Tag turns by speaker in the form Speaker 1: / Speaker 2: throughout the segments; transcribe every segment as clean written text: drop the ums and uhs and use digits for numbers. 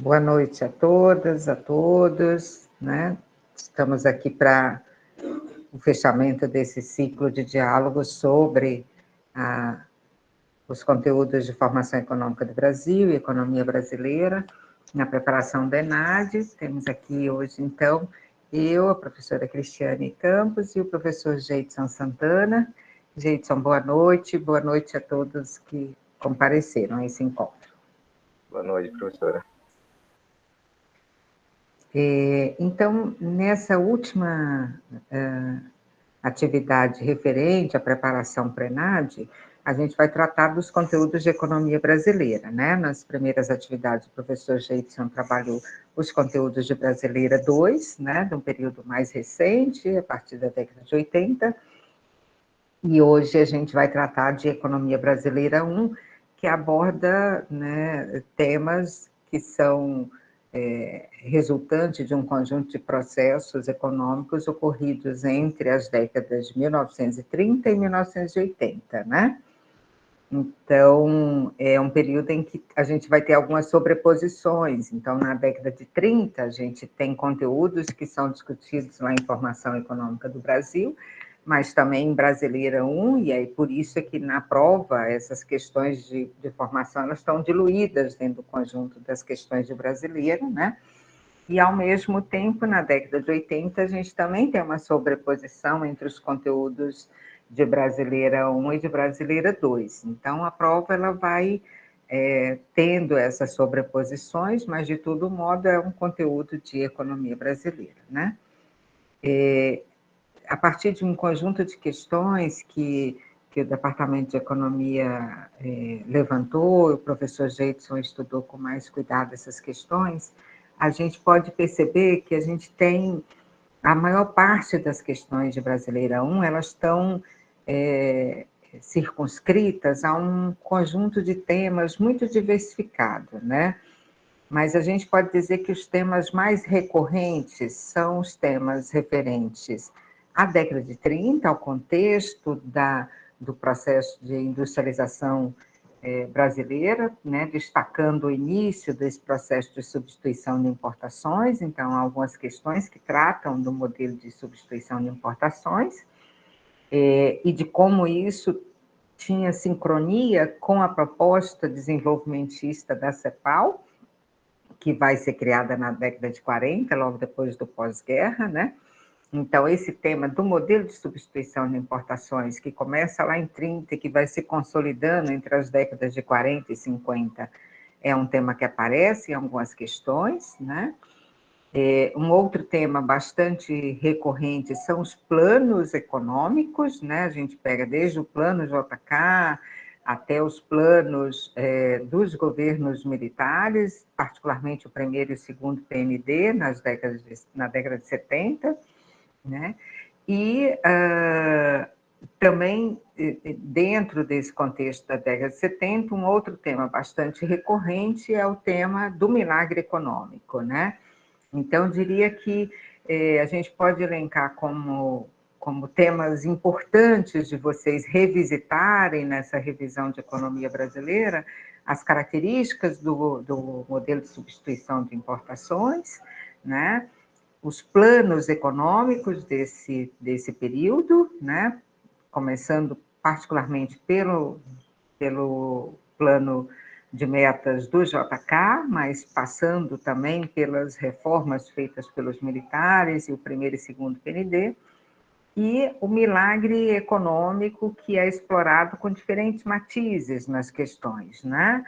Speaker 1: Boa noite a todas, a todos, né? Estamos aqui para o fechamento desse ciclo de diálogo sobre os conteúdos de formação econômica do Brasil e economia brasileira, na preparação da ENADE. Temos aqui hoje, então, eu, a professora Cristiane Campos e o professor Jeidson Santana. Jeidson, boa noite a todos que compareceram a esse encontro.
Speaker 2: Boa noite, professora.
Speaker 1: Então, nessa última atividade referente à preparação para a ENADE, a gente vai tratar dos conteúdos de economia brasileira, né? Nas primeiras atividades, o professor Jeidson trabalhou os conteúdos de Brasileira 2, né? De um período mais recente, a partir da década de 80, e hoje a gente vai tratar de economia brasileira 1, que aborda, né, temas que são resultante de um conjunto de processos econômicos ocorridos entre as décadas de 1930 e 1980, né? Então, é um período em que a gente vai ter algumas sobreposições. Então, na década de 30, a gente tem conteúdos que são discutidos lá em Formação Econômica do Brasil, mas também em Brasileira 1, e aí por isso é que na prova essas questões de formação elas estão diluídas dentro do conjunto das questões de Brasileira, né? E, ao mesmo tempo, na década de 80, a gente também tem uma sobreposição entre os conteúdos de Brasileira 1 e de Brasileira 2. Então, a prova ela vai tendo essas sobreposições, mas, de todo modo, é um conteúdo de economia brasileira, né? A partir de um conjunto de questões que o Departamento de Economia levantou, o professor Jeidson estudou com mais cuidado essas questões, a gente pode perceber que a gente tem a maior parte das questões de Brasileira 1, elas estão circunscritas a um conjunto de temas muito diversificado, né? Mas a gente pode dizer que os temas mais recorrentes são os temas referentes à década de 30, ao contexto do processo de industrialização brasileira, né, destacando o início desse processo de substituição de importações, então, algumas questões que tratam do modelo de substituição de importações, e de como isso tinha sincronia com a proposta desenvolvimentista da CEPAL, que vai ser criada na década de 40, logo depois do pós-guerra, né? Então, esse tema do modelo de substituição de importações, que começa lá em 30 e que vai se consolidando entre as décadas de 40 e 50, é um tema que aparece em algumas questões, né? Um outro tema bastante recorrente são os planos econômicos, né? A gente pega desde o plano JK até os planos dos governos militares, particularmente o primeiro e o segundo PND, na década de 70, né? E também, dentro desse contexto da década de 70, um outro tema bastante recorrente é o tema do milagre econômico, né? Então, eu diria que a gente pode elencar como temas importantes de vocês revisitarem nessa revisão de economia brasileira as características do modelo de substituição de importações, né? Os planos econômicos desse período, né? Começando particularmente pelo plano de metas do JK, mas passando também pelas reformas feitas pelos militares e o primeiro e segundo PND, e o milagre econômico que é explorado com diferentes matizes nas questões, né?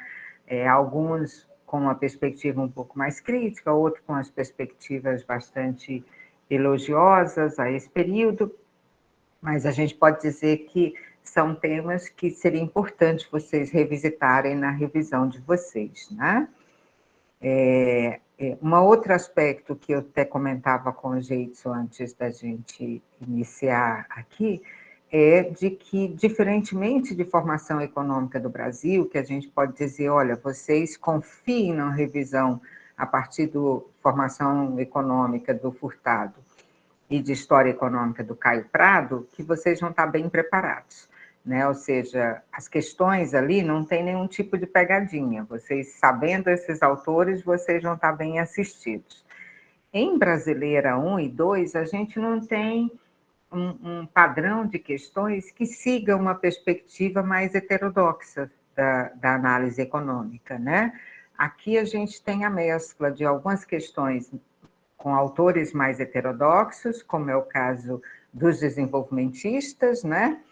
Speaker 1: Alguns com uma perspectiva um pouco mais crítica, outros com as perspectivas bastante elogiosas a esse período, mas a gente pode dizer que são temas que seria importante vocês revisitarem na revisão de vocês, né? Um outro aspecto que eu até comentava com o Jeidson antes da gente iniciar aqui é de que, diferentemente de formação econômica do Brasil, que a gente pode dizer, olha, vocês confiem na revisão a partir da formação econômica do Furtado e de história econômica do Caio Prado, que vocês vão estar bem preparados. né? Ou seja, as questões ali não tem nenhum tipo de pegadinha. Vocês, sabendo esses autores, vocês vão estar bem assistidos. Em Brasileira 1 e 2, a gente não tem um padrão de questões que siga uma perspectiva mais heterodoxa da análise econômica, né? Aqui a gente tem a mescla de algumas questões com autores mais heterodoxos, como é o caso dos desenvolvimentistas, né?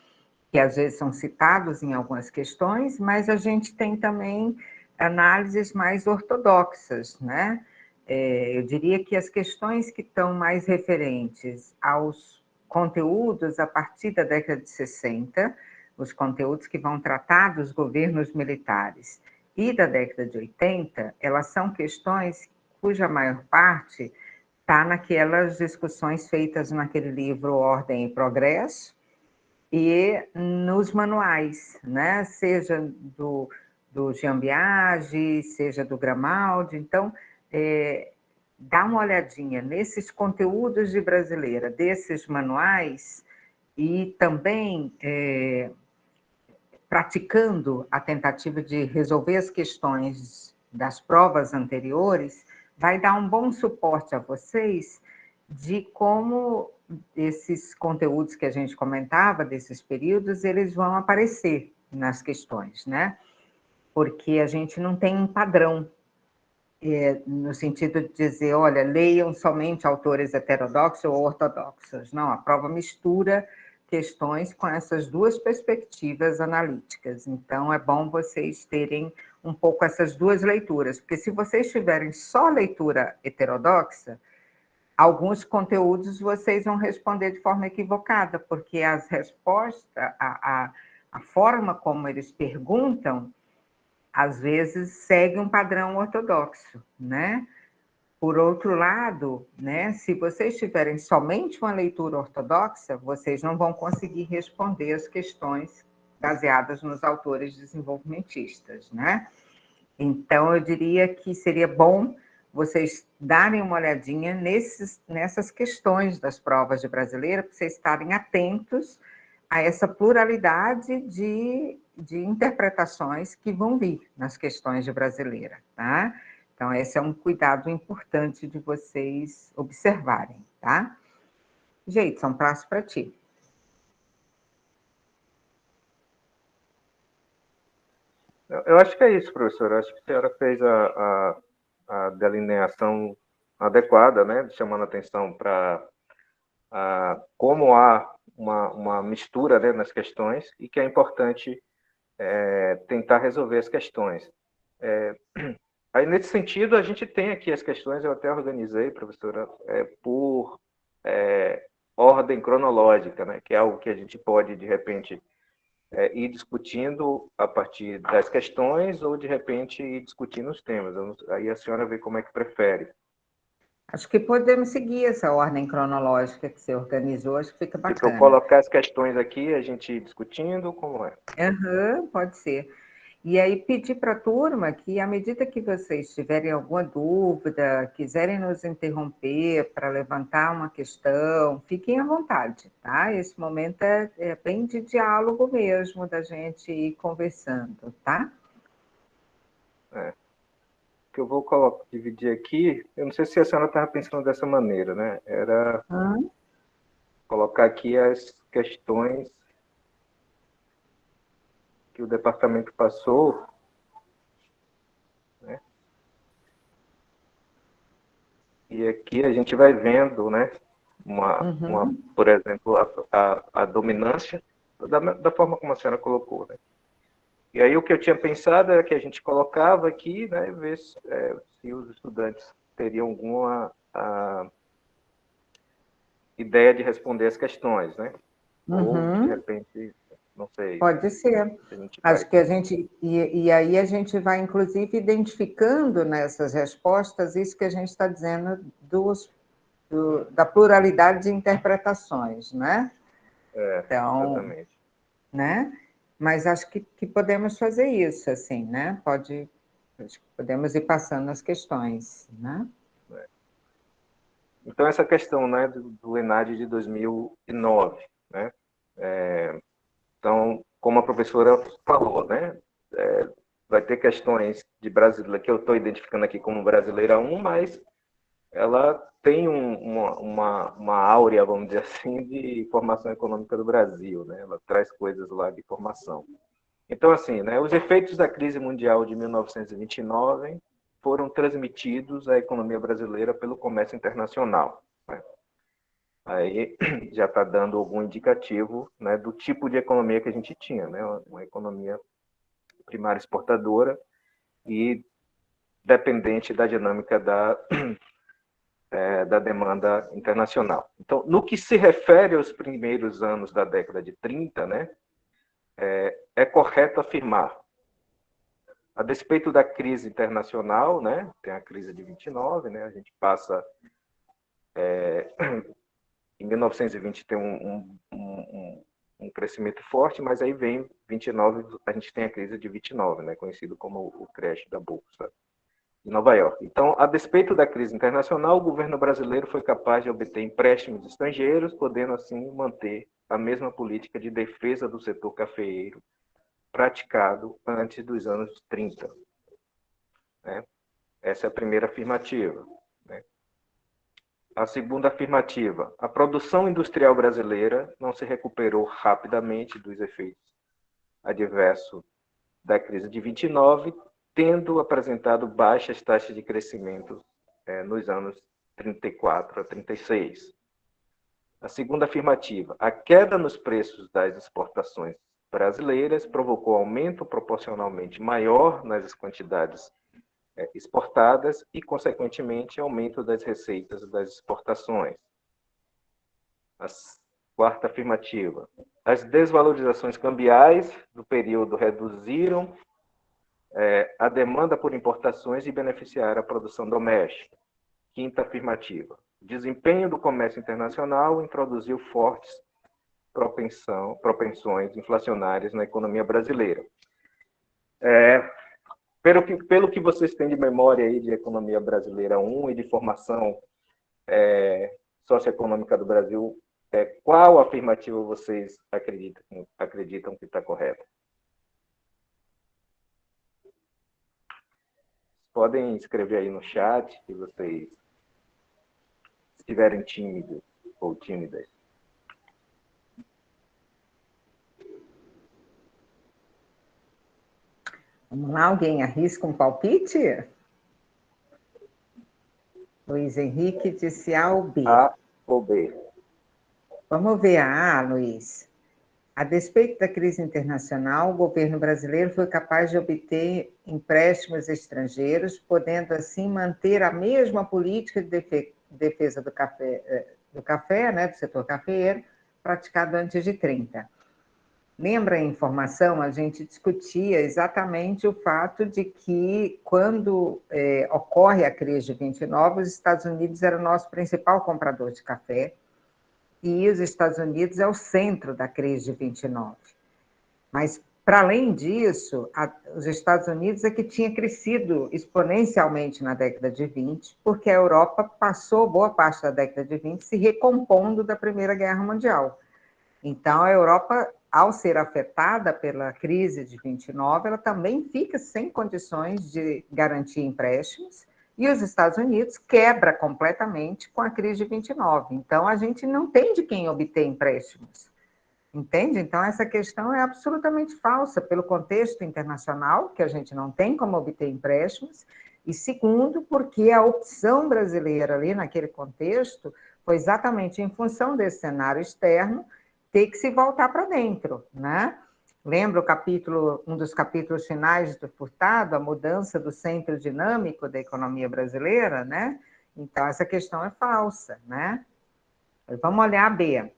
Speaker 1: Que às vezes são citados em algumas questões, mas a gente tem também análises mais ortodoxas, né? Eu diria que as questões que estão mais referentes aos conteúdos a partir da década de 60, os conteúdos que vão tratar dos governos militares, e da década de 80, elas são questões cuja maior parte está naquelas discussões feitas naquele livro Ordem e Progresso, e nos manuais, né? Seja do Jean Biagi, seja do Grimaldi. Então, dá uma olhadinha nesses conteúdos de brasileira, desses manuais, e também praticando a tentativa de resolver as questões das provas anteriores, vai dar um bom suporte a vocês de como esses conteúdos que a gente comentava, desses períodos, eles vão aparecer nas questões, né? Porque a gente não tem um padrão, no sentido de dizer, olha, leiam somente autores heterodoxos ou ortodoxos. Não, a prova mistura questões com essas duas perspectivas analíticas. Então, é bom vocês terem um pouco essas duas leituras, porque se vocês tiverem só leitura heterodoxa, alguns conteúdos vocês vão responder de forma equivocada, porque as respostas, a forma como eles perguntam, às vezes segue um padrão ortodoxo, né? Por outro lado, né, se vocês tiverem somente uma leitura ortodoxa, vocês não vão conseguir responder as questões baseadas nos autores desenvolvimentistas, né? Então, eu diria que seria bom vocês darem uma olhadinha nessas questões das provas de brasileira, para vocês estarem atentos a essa pluralidade de interpretações que vão vir nas questões de brasileira, tá? Então, esse é um cuidado importante de vocês observarem, tá? Jeito, um passo para ti.
Speaker 2: Eu acho que é isso, professor. Eu acho que a senhora fez a delineação adequada, né? Chamando atenção para como há uma mistura, né, nas questões e que é importante tentar resolver as questões. Aí, nesse sentido, a gente tem aqui as questões, eu até organizei, professora, por ordem cronológica, né? Que é algo que a gente pode, de repente, ir discutindo a partir das questões ou, de repente, ir discutindo os temas. Aí a senhora vê como é que prefere.
Speaker 1: Acho que podemos seguir essa ordem cronológica que você organizou, acho que fica
Speaker 2: Tipo, eu
Speaker 1: bacana.
Speaker 2: colocar as questões aqui, a gente ir discutindo, como é?
Speaker 1: Uhum, pode ser. E aí pedir para a turma que, à medida que vocês tiverem alguma dúvida, quiserem nos interromper para levantar uma questão, fiquem à vontade, tá? Esse momento é bem de diálogo mesmo, da gente ir conversando, tá?
Speaker 2: Que eu vou dividir aqui, eu não sei se a senhora estava pensando dessa maneira, né? Era colocar aqui as questões que o departamento passou, né? E aqui a gente vai vendo, né? Por exemplo, a dominância, da forma como a senhora colocou, né? E aí o que eu tinha pensado era que a gente colocava aqui, né? Ver se os estudantes teriam alguma ideia de responder as questões, né? Ou, de repente, não sei.
Speaker 1: Pode ser.
Speaker 2: A gente vai...
Speaker 1: Acho que a gente. E aí a gente vai, inclusive, identificando nessas respostas isso que a gente está dizendo da pluralidade de interpretações, né? Então,
Speaker 2: Exatamente.
Speaker 1: né? Mas acho que podemos fazer isso, assim, né? Acho que podemos ir passando as questões, né?
Speaker 2: Então, essa questão, né, do ENAD de 2009, né? Então, como a professora falou, né? Vai ter questões de brasileira que eu estou identificando aqui como brasileira 1, mas ela tem uma áurea, vamos dizer assim, de formação econômica do Brasil, né? Ela traz coisas lá de formação. Então, assim, né, os efeitos da crise mundial de 1929 foram transmitidos à economia brasileira pelo comércio internacional. Né? Aí já está dando algum indicativo, né, do tipo de economia que a gente tinha, né? Uma economia primária exportadora e dependente da dinâmica da demanda internacional. Então, no que se refere aos primeiros anos da década de 30, né, é correto afirmar, a despeito da crise internacional, né, tem a crise de 29, né, a gente passa, em 1920 tem um crescimento forte, mas aí vem 29, a gente tem a crise de 29, né, conhecido como o crash da Bolsa de Nova York. Então, a despeito da crise internacional, o governo brasileiro foi capaz de obter empréstimos estrangeiros, podendo assim manter a mesma política de defesa do setor cafeeiro praticado antes dos anos 30. Né? Essa é a primeira afirmativa. Né? A segunda afirmativa, a produção industrial brasileira não se recuperou rapidamente dos efeitos adversos da crise de 29, tendo apresentado baixas taxas de crescimento nos anos 34 a 36. A segunda afirmativa, a queda nos preços das exportações brasileiras provocou aumento proporcionalmente maior nas quantidades exportadas e, consequentemente, aumento das receitas das exportações. A quarta afirmativa, as desvalorizações cambiais do período reduziram a demanda por importações e beneficiar a produção doméstica. Quinta afirmativa, o desempenho do comércio internacional introduziu fortes propensões inflacionárias na economia brasileira. Pelo que vocês têm de memória aí de economia brasileira 1 e de formação socioeconômica do Brasil, qual afirmativa vocês acreditam que está correta? Podem escrever aí no chat se vocês estiverem tímidos ou tímidas.
Speaker 1: Vamos lá, alguém arrisca um palpite? Luiz Henrique disse A ou B.
Speaker 2: A ou B?
Speaker 1: Vamos ver a A, Luiz. A despeito da crise internacional, o governo brasileiro foi capaz de obter empréstimos estrangeiros, podendo assim manter a mesma política de defesa do café, né, do setor cafeeiro, praticado antes de 30. Lembra a informação? A gente discutia exatamente o fato de que, quando ocorre a crise de 29, os Estados Unidos era o nosso principal comprador de café, e os Estados Unidos é o centro da crise de 29. Mas, para além disso, os Estados Unidos é que tinha crescido exponencialmente na década de 20, porque a Europa passou boa parte da década de 20 se recompondo da Primeira Guerra Mundial. Então, a Europa, ao ser afetada pela crise de 29, ela também fica sem condições de garantir empréstimos, e os Estados Unidos quebra completamente com a crise de 29. Então, a gente não tem de quem obter empréstimos, entende? Então, essa questão é absolutamente falsa pelo contexto internacional, que a gente não tem como obter empréstimos, e segundo, porque a opção brasileira ali naquele contexto foi exatamente em função desse cenário externo ter que se voltar para dentro, né? Lembra um dos capítulos finais do Furtado, a mudança do centro dinâmico da economia brasileira, né? Então, essa questão é falsa, né? Vamos olhar a B.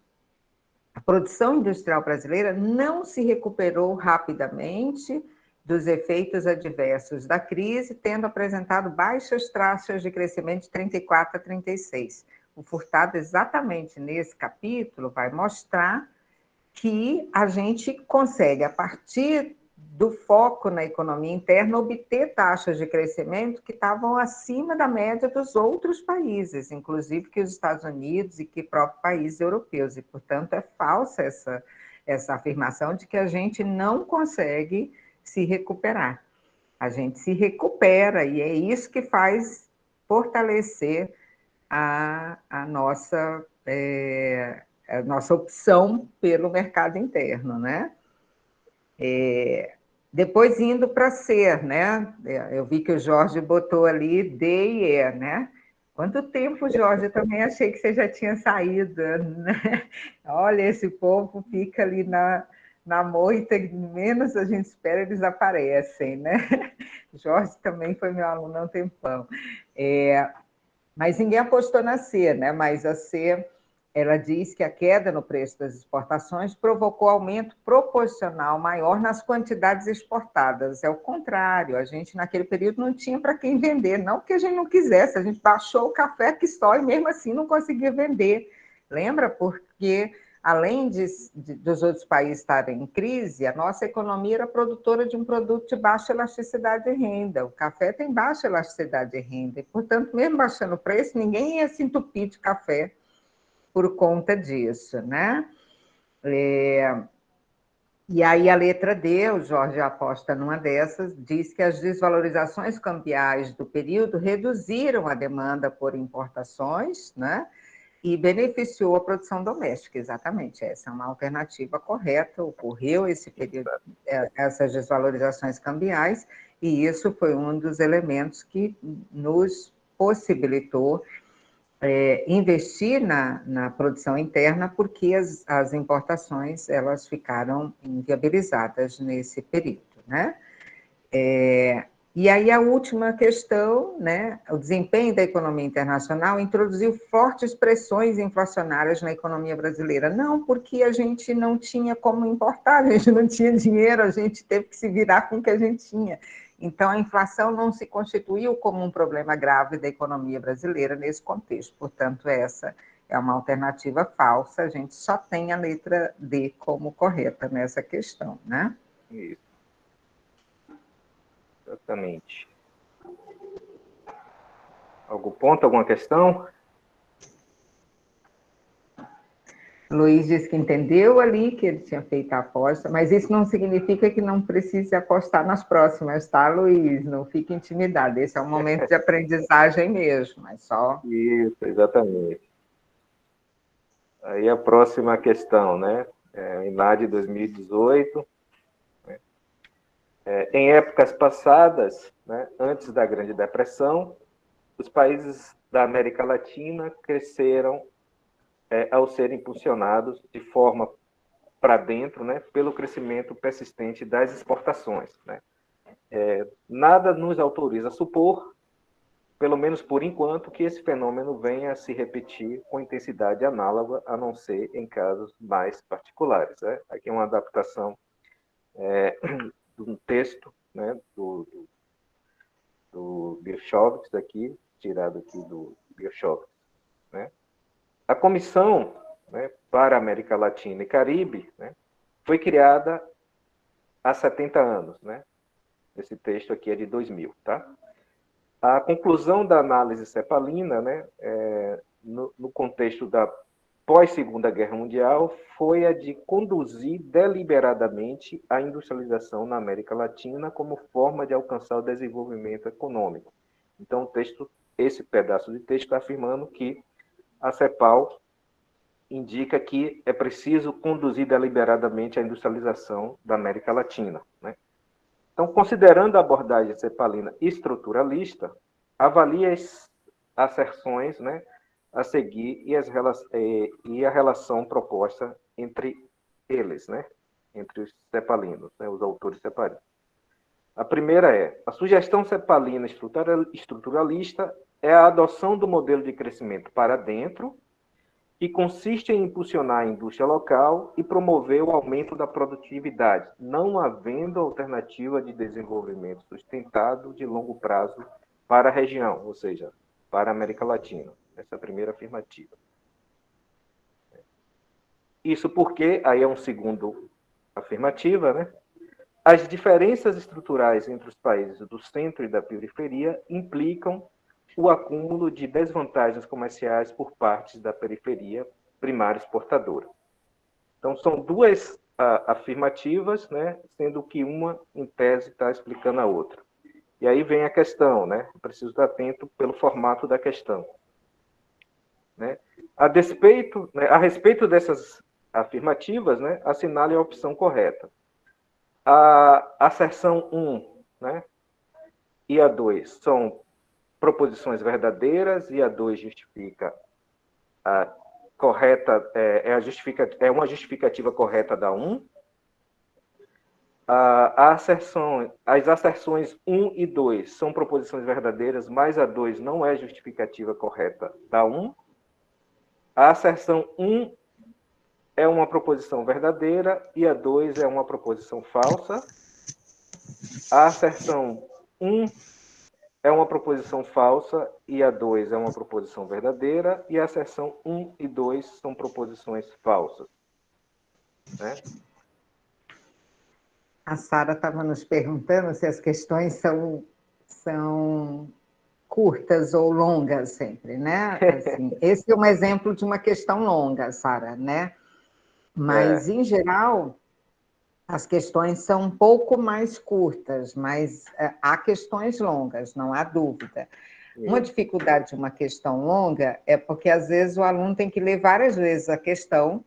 Speaker 1: A produção industrial brasileira não se recuperou rapidamente dos efeitos adversos da crise, tendo apresentado baixas taxas de crescimento de 34 a 36. O Furtado, exatamente nesse capítulo, vai mostrar que a gente consegue, a partir do foco na economia interna, obter taxas de crescimento que estavam acima da média dos outros países, inclusive que os Estados Unidos e que próprios países europeus, e, portanto, é falsa essa afirmação de que a gente não consegue se recuperar. A gente se recupera, e é isso que faz fortalecer a nossa opção pelo mercado interno, né? Depois indo para ser, né? Eu vi que o Jorge botou ali D e E, né? Quanto tempo, Jorge? Eu também achei que você já tinha saído, né? Olha, esse povo fica ali na moita, menos a gente espera, eles aparecem, né? Jorge também foi meu aluno há um tempão. Mas ninguém apostou na C, né? Mas a C, ela diz que a queda no preço das exportações provocou aumento proporcional maior nas quantidades exportadas. É o contrário, a gente naquele período não tinha para quem vender, não que a gente não quisesse, a gente baixou o café que só e mesmo assim não conseguia vender. Lembra? Porque além dos outros países estarem em crise, a nossa economia era produtora de um produto de baixa elasticidade de renda. O café tem baixa elasticidade de renda, e, portanto, mesmo baixando o preço, ninguém ia se entupir de café por conta disso, né? E aí a letra D, o Jorge aposta numa dessas, diz que as desvalorizações cambiais do período reduziram a demanda por importações, né? E beneficiou a produção doméstica, exatamente. Essa é uma alternativa correta. Ocorreu esse período, essas desvalorizações cambiais, e isso foi um dos elementos que nos possibilitou investir na produção interna, porque as importações elas ficaram inviabilizadas nesse período, né? E aí a última questão, né, o desempenho da economia internacional introduziu fortes pressões inflacionárias na economia brasileira. Não, porque a gente não tinha como importar, a gente não tinha dinheiro, a gente teve que se virar com o que a gente tinha. Então, a inflação não se constituiu como um problema grave da economia brasileira nesse contexto. Portanto, essa é uma alternativa falsa, a gente só tem a letra D como correta nessa questão, né?
Speaker 2: Isso. Exatamente. Algum ponto, alguma questão?
Speaker 1: Luiz disse que entendeu ali, que ele tinha feito a aposta, mas isso não significa que não precise apostar nas próximas, tá, Luiz? Não fique intimidado, esse é um momento de aprendizagem mesmo, é só...
Speaker 2: Isso, exatamente. Aí a próxima questão, né? Em lá de 2018, né? Em épocas passadas, né, antes da Grande Depressão, os países da América Latina cresceram ao serem impulsionados de forma para dentro, né, pelo crescimento persistente das exportações, né? Nada nos autoriza a supor, pelo menos por enquanto, que esse fenômeno venha a se repetir com intensidade análoga, a não ser em casos mais particulares, né? Aqui é uma adaptação de um texto, né, do Bischofs, aqui, tirado aqui do Bischofs, né? A Comissão, né, para a América Latina e Caribe, né, foi criada há 70 anos, né? Esse texto aqui é de 2000, tá? A conclusão da análise cepalina, né, no contexto da pós-Segunda Guerra Mundial, foi a de conduzir deliberadamente a industrialização na América Latina como forma de alcançar o desenvolvimento econômico. Então, o texto, esse pedaço de texto está afirmando que a CEPAL indica que é preciso conduzir deliberadamente a industrialização da América Latina, né? Então, considerando a abordagem cepalina estruturalista, avalia as asserções, né, a seguir e a relação proposta entre eles, né, entre os cepalinos, né, os autores cepalinos. A primeira é: a sugestão cepalina estruturalista é a adoção do modelo de crescimento para dentro, que consiste em impulsionar a indústria local e promover o aumento da produtividade, não havendo alternativa de desenvolvimento sustentado de longo prazo para a região, ou seja, para a América Latina. Essa é a primeira afirmativa. Isso porque, aí é um segundo afirmativa, né? As diferenças estruturais entre os países do centro e da periferia implicam o acúmulo de desvantagens comerciais por parte da periferia primária exportadora. Então, são duas afirmativas, né, sendo que uma, em tese, está explicando a outra. E aí vem a questão, né? Preciso estar atento pelo formato da questão. Né? A respeito dessas afirmativas, né, assinale a opção correta. A asserção 1, né, e a 2 são proposições verdadeiras e a 2 justifica a correta, é uma justificativa correta da 1. As asserções 1 e 2 são proposições verdadeiras, mas a 2 não é justificativa correta da 1. A asserção 1 é uma proposição verdadeira e a 2 é uma proposição falsa. A asserção 1 é uma proposição falsa e a 2 é uma proposição verdadeira, e a asserção 1 e 2 são proposições falsas. Né?
Speaker 1: A Sara estava nos perguntando se as questões são curtas ou longas sempre, né? Assim, esse é um exemplo de uma questão longa, Sara, né? Mas, em geral, as questões são um pouco mais curtas, mas há questões longas, não há dúvida. Uma dificuldade de uma questão longa é porque, às vezes, o aluno tem que ler várias vezes a questão,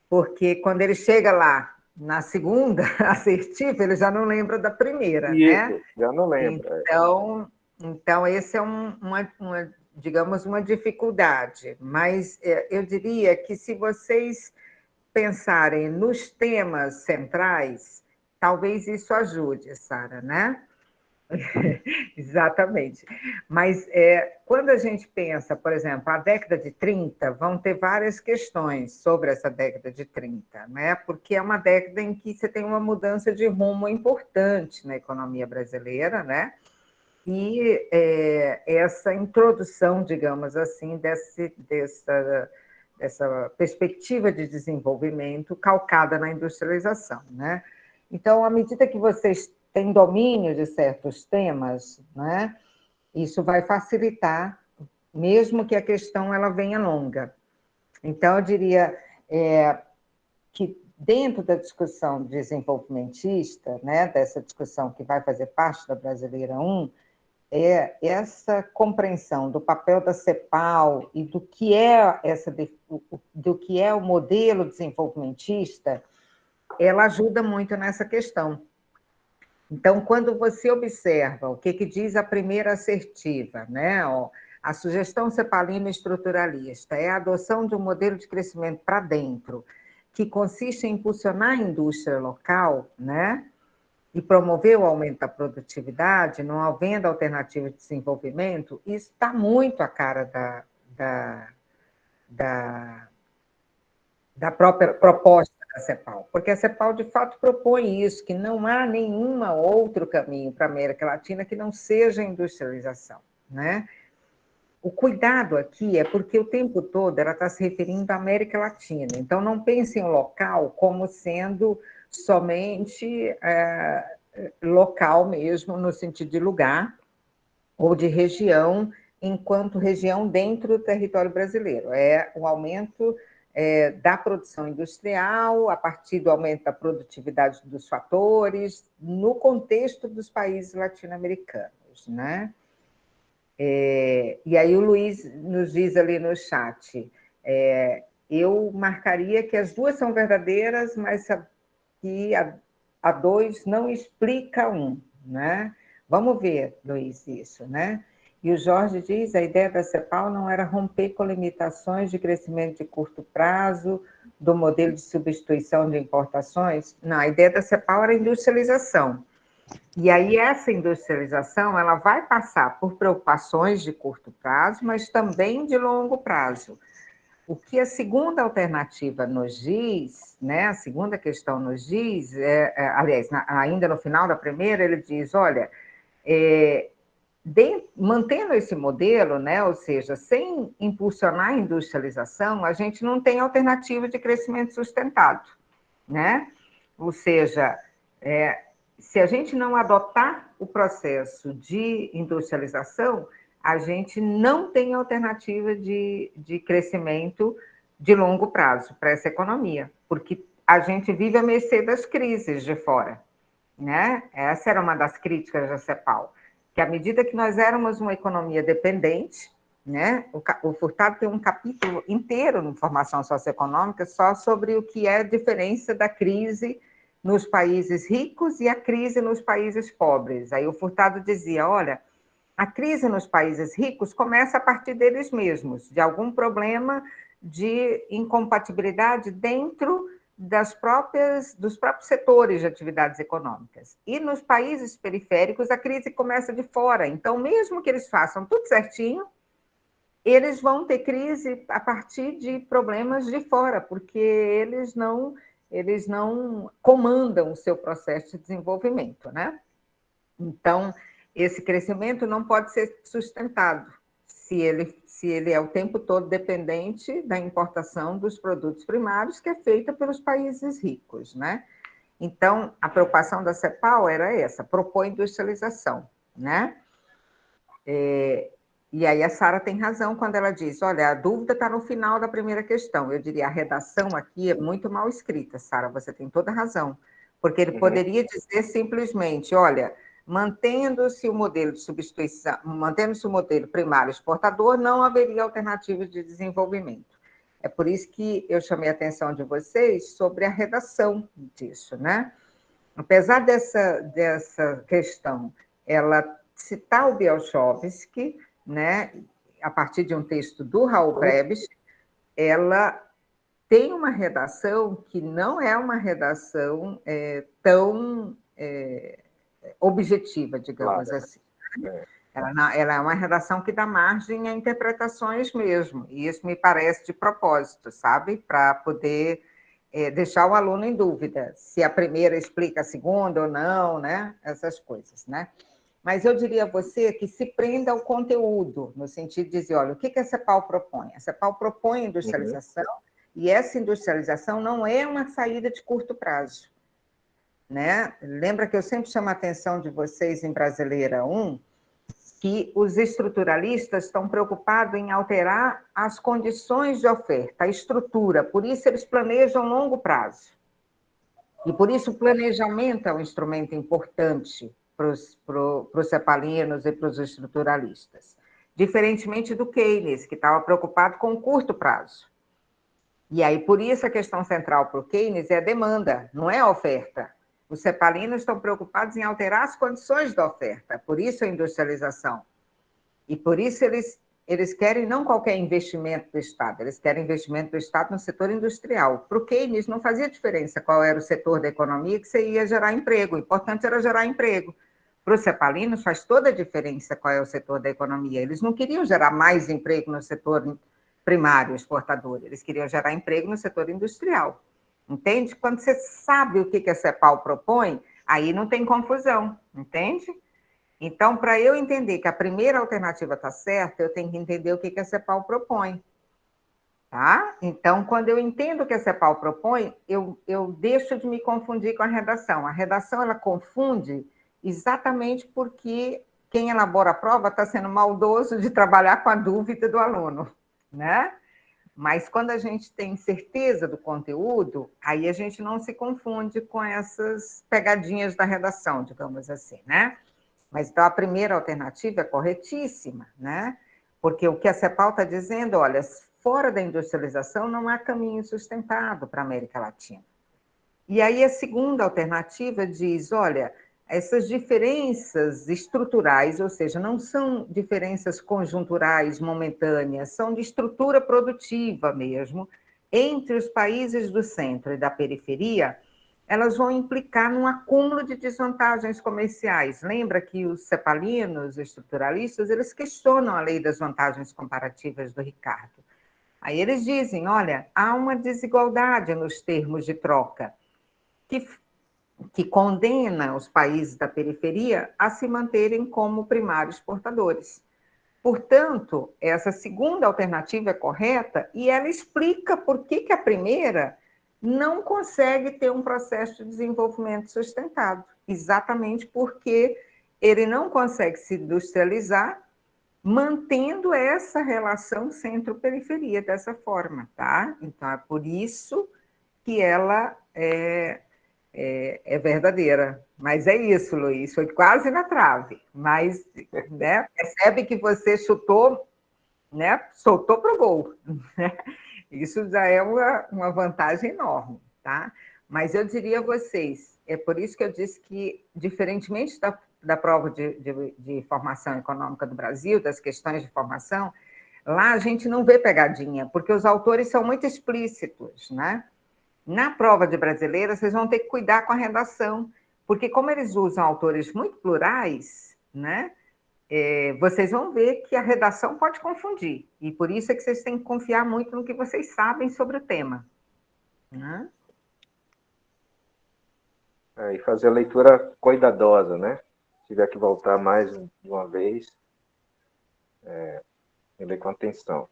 Speaker 1: porque quando ele chega lá na segunda assertiva, ele já não lembra da primeira, né?
Speaker 2: Isso, já não lembra.
Speaker 1: Então esse é digamos, uma dificuldade. Mas eu diria que se vocês pensarem nos temas centrais, talvez isso ajude, Sara, né? Exatamente. Mas quando a gente pensa, por exemplo, a década de 30, vão ter várias questões sobre essa década de 30, né? Porque é uma década em que você tem uma mudança de rumo importante na economia brasileira, né? E essa introdução, digamos assim, dessa perspectiva de desenvolvimento calcada na industrialização, né? Então, à medida que vocês têm domínio de certos temas, né, isso vai facilitar, mesmo que a questão ela venha longa. Então, eu diria que dentro da discussão desenvolvimentista, né, dessa discussão que vai fazer parte da Brasileira 1, essa compreensão do papel da CEPAL e do que é o modelo desenvolvimentista, ela ajuda muito nessa questão. Então, quando você observa o que diz a primeira assertiva, né? A sugestão cepalina estruturalista é a adoção de um modelo de crescimento para dentro, que consiste em impulsionar a indústria local, né? E promover o aumento da produtividade, não havendo alternativa de desenvolvimento, isso está muito a cara da própria proposta da CEPAL, porque a CEPAL, de fato, propõe isso, que não há nenhum outro caminho para a América Latina que não seja a industrialização, né? O cuidado aqui é porque o tempo todo ela está se referindo à América Latina, então não pensem o local como sendo somente local mesmo, no sentido de lugar, ou de região, enquanto região dentro do território brasileiro. É o aumento da produção industrial, a partir do aumento da produtividade dos fatores, no contexto dos países latino-americanos, né? E aí o Luiz nos diz ali no chat, eu marcaria que as duas são verdadeiras, mas que a 2 não explica 1, né? Vamos ver, Luiz, isso, né? E o Jorge diz, a ideia da CEPAL não era romper com limitações de crescimento de curto prazo, do modelo de substituição de importações? Não, a ideia da CEPAL era industrialização. E aí essa industrialização ela vai passar por preocupações de curto prazo, mas também de longo prazo. O que a segunda alternativa nos diz, né, a segunda questão nos diz, aliás, ainda no final da primeira, ele diz, olha, mantendo esse modelo, né, ou seja, sem impulsionar a industrialização, a gente não tem alternativa de crescimento sustentado, né? Ou seja, se a gente não adotar o processo de industrialização, a gente não tem alternativa de crescimento de longo prazo para essa economia, porque a gente vive à mercê das crises de fora, né? Essa era uma das críticas da CEPAL, que à medida que nós éramos uma economia dependente, né? O Furtado tem um capítulo inteiro em formação socioeconômica só sobre o que é a diferença da crise nos países ricos e a crise nos países pobres. Aí o Furtado dizia, olha, a crise nos países ricos começa a partir deles mesmos, de algum problema de incompatibilidade dentro dos próprios setores de atividades econômicas. E nos países periféricos, a crise começa de fora. Então, mesmo que eles façam tudo certinho, eles vão ter crise a partir de problemas de fora, porque eles não comandam o seu processo de desenvolvimento, né? Então, esse crescimento não pode ser sustentado se ele é o tempo todo dependente da importação dos produtos primários, que é feita pelos países ricos, né? Então, a preocupação da CEPAL era essa, propor industrialização, né? E aí a Sara tem razão quando ela diz, olha, a dúvida está no final da primeira questão. Eu diria, a redação aqui é muito mal escrita, Sara, você tem toda razão, porque ele poderia dizer simplesmente, olha, mantendo-se o modelo de substituição, mantendo-se o modelo primário exportador, não haveria alternativa de desenvolvimento. É por isso que eu chamei a atenção de vocês sobre a redação disso, né? Apesar dessa questão, ela citar o Bielchowski, né, a partir de um texto do Raul Prebisch, ela tem uma redação que não é uma redação tão objetiva, digamos
Speaker 2: Claro.
Speaker 1: assim. Ela é uma redação que dá margem a interpretações mesmo, e isso me parece de propósito, sabe? Para poder deixar o aluno em dúvida, se a primeira explica a segunda ou não, né? Essas coisas, né? Mas eu diria a você que se prenda ao conteúdo, no sentido de dizer, olha, o que a CEPAL propõe? A CEPAL propõe industrialização, e essa industrialização não é uma saída de curto prazo, né? Lembra que eu sempre chamo a atenção de vocês em Brasileira 1, que os estruturalistas estão preocupados em alterar as condições de oferta, a estrutura, por isso eles planejam longo prazo. E por isso o planejamento é um instrumento importante para os cepalinos e para os estruturalistas. Diferentemente do Keynes, que estava preocupado com o curto prazo. E aí, por isso, a questão central para o Keynes é a demanda, não é a oferta. Os cepalinos estão preocupados em alterar as condições da oferta, por isso a industrialização. E por isso eles querem não qualquer investimento do Estado, eles querem investimento do Estado no setor industrial. Para o Keynes não fazia diferença qual era o setor da economia que você ia gerar emprego, o importante era gerar emprego. Para os cepalinos faz toda a diferença qual é o setor da economia. Eles não queriam gerar mais emprego no setor primário exportador, eles queriam gerar emprego no setor industrial. Entende? Quando você sabe o que a CEPAL propõe, aí não tem confusão, entende? Então, para eu entender que a primeira alternativa está certa, eu tenho que entender o que a CEPAL propõe. Tá? Então, quando eu entendo o que a CEPAL propõe, eu deixo de me confundir com a redação. A redação, ela confunde exatamente porque quem elabora a prova está sendo maldoso de trabalhar com a dúvida do aluno, né? Mas quando a gente tem certeza do conteúdo, aí a gente não se confunde com essas pegadinhas da redação, digamos assim, né? Mas então a primeira alternativa é corretíssima, né? Porque o que a CEPAL está dizendo, olha, fora da industrialização não há caminho sustentado para a América Latina. E aí a segunda alternativa diz, olha, essas diferenças estruturais, ou seja, não são diferenças conjunturais, momentâneas, são de estrutura produtiva mesmo, entre os países do centro e da periferia, elas vão implicar num acúmulo de desvantagens comerciais. Lembra que os cepalinos, os estruturalistas, eles questionam a lei das vantagens comparativas do Ricardo. Aí eles dizem, olha, há uma desigualdade nos termos de troca, que condena os países da periferia a se manterem como primários exportadores. Portanto, essa segunda alternativa é correta e ela explica por que a primeira não consegue ter um processo de desenvolvimento sustentado, exatamente porque ele não consegue se industrializar mantendo essa relação centro-periferia dessa forma, tá? Então, é por isso que ela é verdadeira. Mas é isso, Luiz, foi quase na trave. Mas, né, percebe que você chutou, né, soltou para o gol. Né? Isso já é uma vantagem enorme, tá? Mas eu diria a vocês, é por isso que eu disse que, diferentemente da prova de formação econômica do Brasil, das questões de formação, lá a gente não vê pegadinha, porque os autores são muito explícitos, né? Na prova de brasileira, vocês vão ter que cuidar com a redação, porque como eles usam autores muito plurais, né? Vocês vão ver que a redação pode confundir, e por isso é que vocês têm que confiar muito no que vocês sabem sobre o tema. Né?
Speaker 2: E fazer a leitura cuidadosa, né? Se tiver que voltar mais de uma vez, ler com atenção.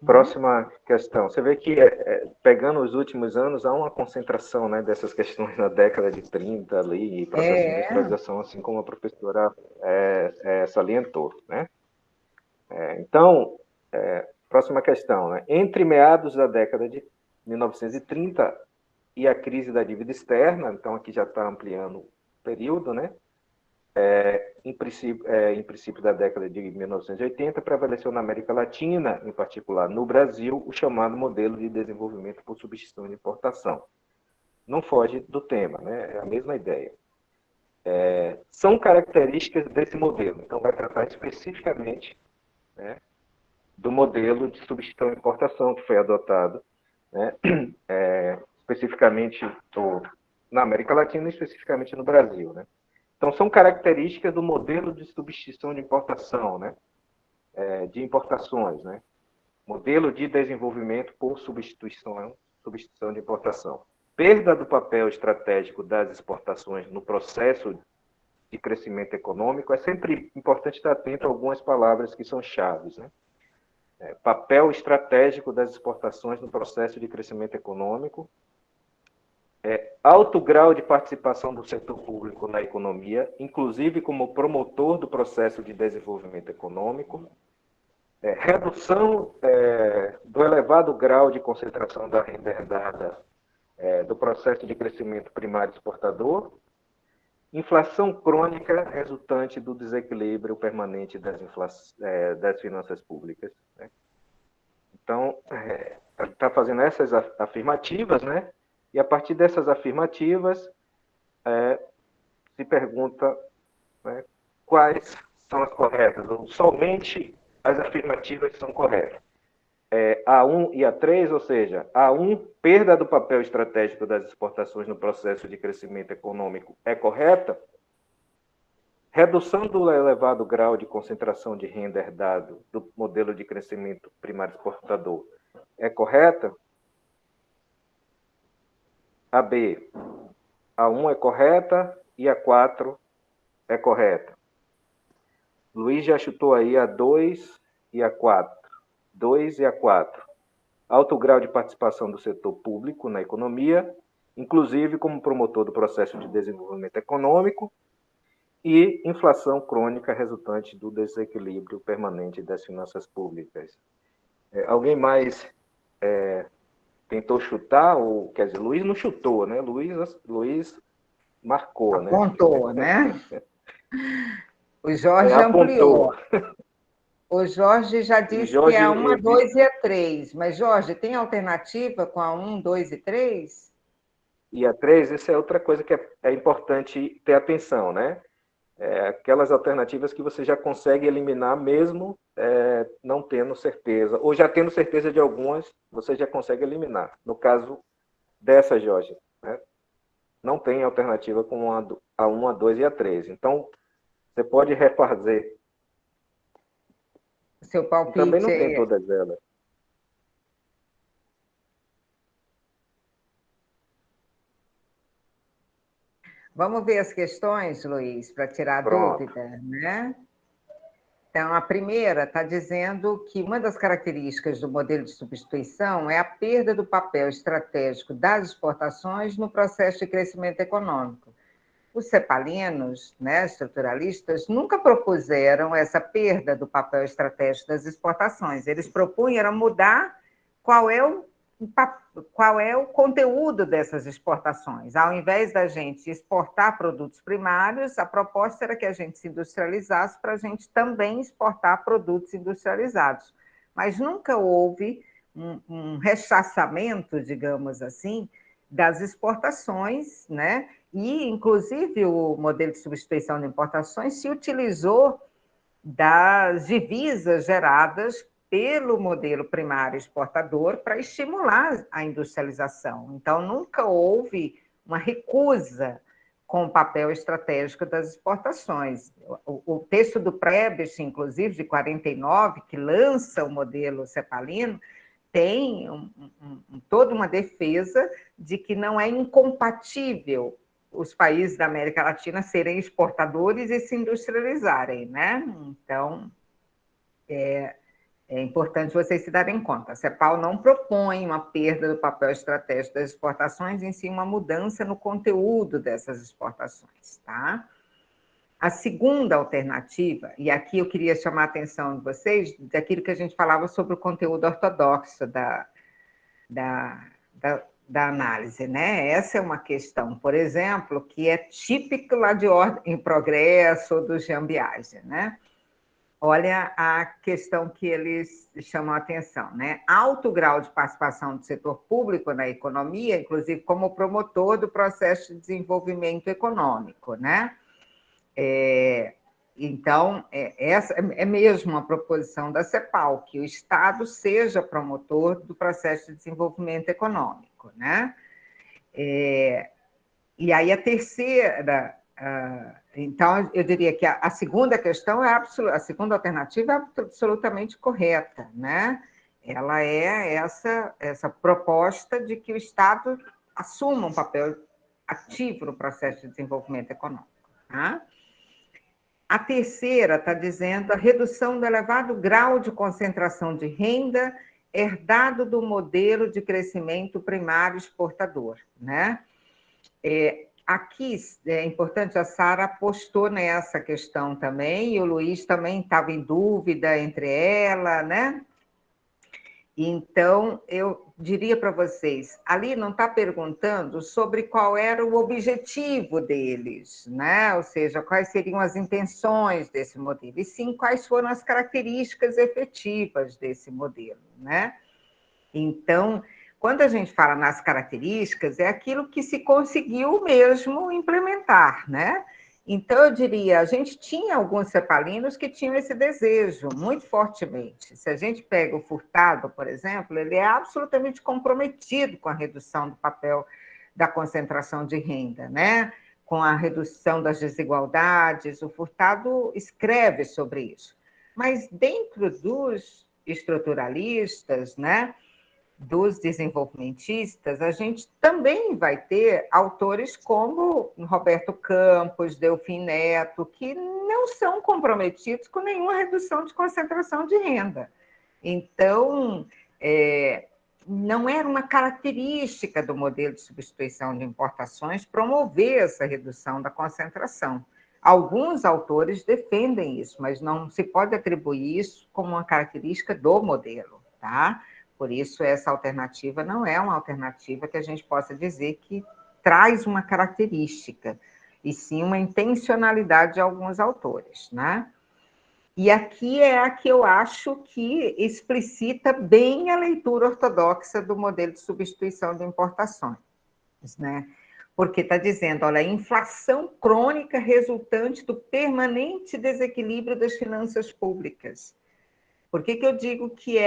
Speaker 2: Próxima questão. Você vê que, pegando os últimos anos, há uma concentração, né, dessas questões na década de 30 ali, e processo de industrialização, assim como a professora salientou. Né? Então, próxima questão. Né? Entre meados da década de 1930 e a crise da dívida externa, então aqui já está ampliando o período, né? Em princípio da década de 1980, prevaleceu na América Latina, em particular no Brasil, o chamado modelo de desenvolvimento por substituição de importação. Não foge do tema, né? É a mesma ideia. São características desse modelo, então vai tratar especificamente, né, do modelo de substituição de importação que foi adotado, né, especificamente na América Latina e especificamente no Brasil, né? Então, são características do modelo de substituição de importação, né? De importações, né? Modelo de desenvolvimento por substituição de importação. Perda do papel estratégico das exportações no processo de crescimento econômico. É sempre importante estar atento a algumas palavras que são chaves, né? Papel estratégico das exportações no processo de crescimento econômico. Alto grau de participação do setor público na economia, inclusive como promotor do processo de desenvolvimento econômico. Redução do elevado grau de concentração da renda herdada do processo de crescimento primário exportador. Inflação crônica resultante do desequilíbrio permanente das finanças públicas. Né? Então, está fazendo essas afirmativas, né? E a partir dessas afirmativas, se pergunta, né, quais são as corretas. Ou somente as afirmativas são corretas. A1 e A3, ou seja, A1, perda do papel estratégico das exportações no processo de crescimento econômico é correta. Redução do elevado grau de concentração de renda herdado do modelo de crescimento primário exportador é correta. A B, A1 é correta e a 4 é correta. Luiz já chutou aí a 2 e a 4. 2 e a 4. Alto grau de participação do setor público na economia, inclusive como promotor do processo de desenvolvimento econômico, e inflação crônica resultante do desequilíbrio permanente das finanças públicas. Alguém mais tentou chutar? Ou, quer dizer, Luiz não chutou, né? Luiz marcou,
Speaker 1: apontou, né? O Jorge
Speaker 2: apontou.
Speaker 1: Ampliou. O Jorge já disse
Speaker 2: Jorge,
Speaker 1: que é a 1, a 2 e a 3. Mas, Jorge, tem alternativa com a 1, 2 e 3?
Speaker 2: E a 3, isso é outra coisa que é importante ter atenção, né? Aquelas alternativas que você já consegue eliminar mesmo não tendo certeza, ou já tendo certeza de algumas, você já consegue eliminar. No caso dessa, Jorge, né? Não tem alternativa com a 1, a 2 e a 3. Então, você pode refazer.
Speaker 1: O seu palpite
Speaker 2: também não tem todas elas.
Speaker 1: Vamos ver as questões, Luiz, para tirar a dúvida, né? Então, a primeira está dizendo que uma das características do modelo de substituição é a perda do papel estratégico das exportações no processo de crescimento econômico. Os cepalinos, né, estruturalistas, nunca propuseram essa perda do papel estratégico das exportações. Eles propunham era mudar qual é qual é o conteúdo dessas exportações. Ao invés da gente exportar produtos primários, a proposta era que a gente se industrializasse para a gente também exportar produtos industrializados. Mas nunca houve um rechaçamento, digamos assim, das exportações, né? E, inclusive, o modelo de substituição de importações se utilizou das divisas geradas pelo modelo primário exportador para estimular a industrialização. Então, nunca houve uma recusa com o papel estratégico das exportações. O texto do Prebisch, inclusive, de 49, que lança o modelo cepalino, tem toda uma defesa de que não é incompatível os países da América Latina serem exportadores e se industrializarem, né? Então, é importante vocês se darem conta. A CEPAL não propõe uma perda do papel estratégico das exportações, em si uma mudança no conteúdo dessas exportações, tá? A segunda alternativa, e aqui eu queria chamar a atenção de vocês daquilo que a gente falava sobre o conteúdo ortodoxo da análise, né? Essa é uma questão, por exemplo, que é típica lá de Ordem e Progresso ou do Jean Piaget, né? Olha a questão que eles chamam a atenção, né? Alto grau de participação do setor público na economia, inclusive como promotor do processo de desenvolvimento econômico, né? Então, essa é mesmo uma proposição da CEPAL, que o Estado seja promotor do processo de desenvolvimento econômico, né? E aí a terceira, então eu diria que a segunda questão a segunda alternativa é absolutamente correta, né? Ela é essa proposta de que o Estado assuma um papel ativo no processo de desenvolvimento econômico, tá? A terceira está dizendo a redução do elevado grau de concentração de renda herdado do modelo de crescimento primário exportador, né? Aqui é importante, a Sara apostou nessa questão também, e o Luiz também estava em dúvida entre ela, né? Então, eu diria para vocês, ali não está perguntando sobre qual era o objetivo deles, né? Ou seja, quais seriam as intenções desse modelo, e sim quais foram as características efetivas desse modelo, né? Então, quando a gente fala nas características, é aquilo que se conseguiu mesmo implementar, né? Então, eu diria, a gente tinha alguns cepalinos que tinham esse desejo muito fortemente. Se a gente pega o Furtado, por exemplo, ele é absolutamente comprometido com a redução do papel da concentração de renda, né? Com a redução das desigualdades. O Furtado escreve sobre isso. Mas dentro dos estruturalistas, né? Dos desenvolvimentistas, a gente também vai ter autores como Roberto Campos, Delfim Neto, que não são comprometidos com nenhuma redução de concentração de renda. Então, não era uma característica do modelo de substituição de importações promover essa redução da concentração. Alguns autores defendem isso, mas não se pode atribuir isso como uma característica do modelo, tá? Por isso, essa alternativa não é uma alternativa que a gente possa dizer que traz uma característica, e sim uma intencionalidade de alguns autores, né? E aqui é a que eu acho que explicita bem a leitura ortodoxa do modelo de substituição de importações, né? Porque está dizendo, olha, a inflação crônica resultante do permanente desequilíbrio das finanças públicas. Por que eu digo que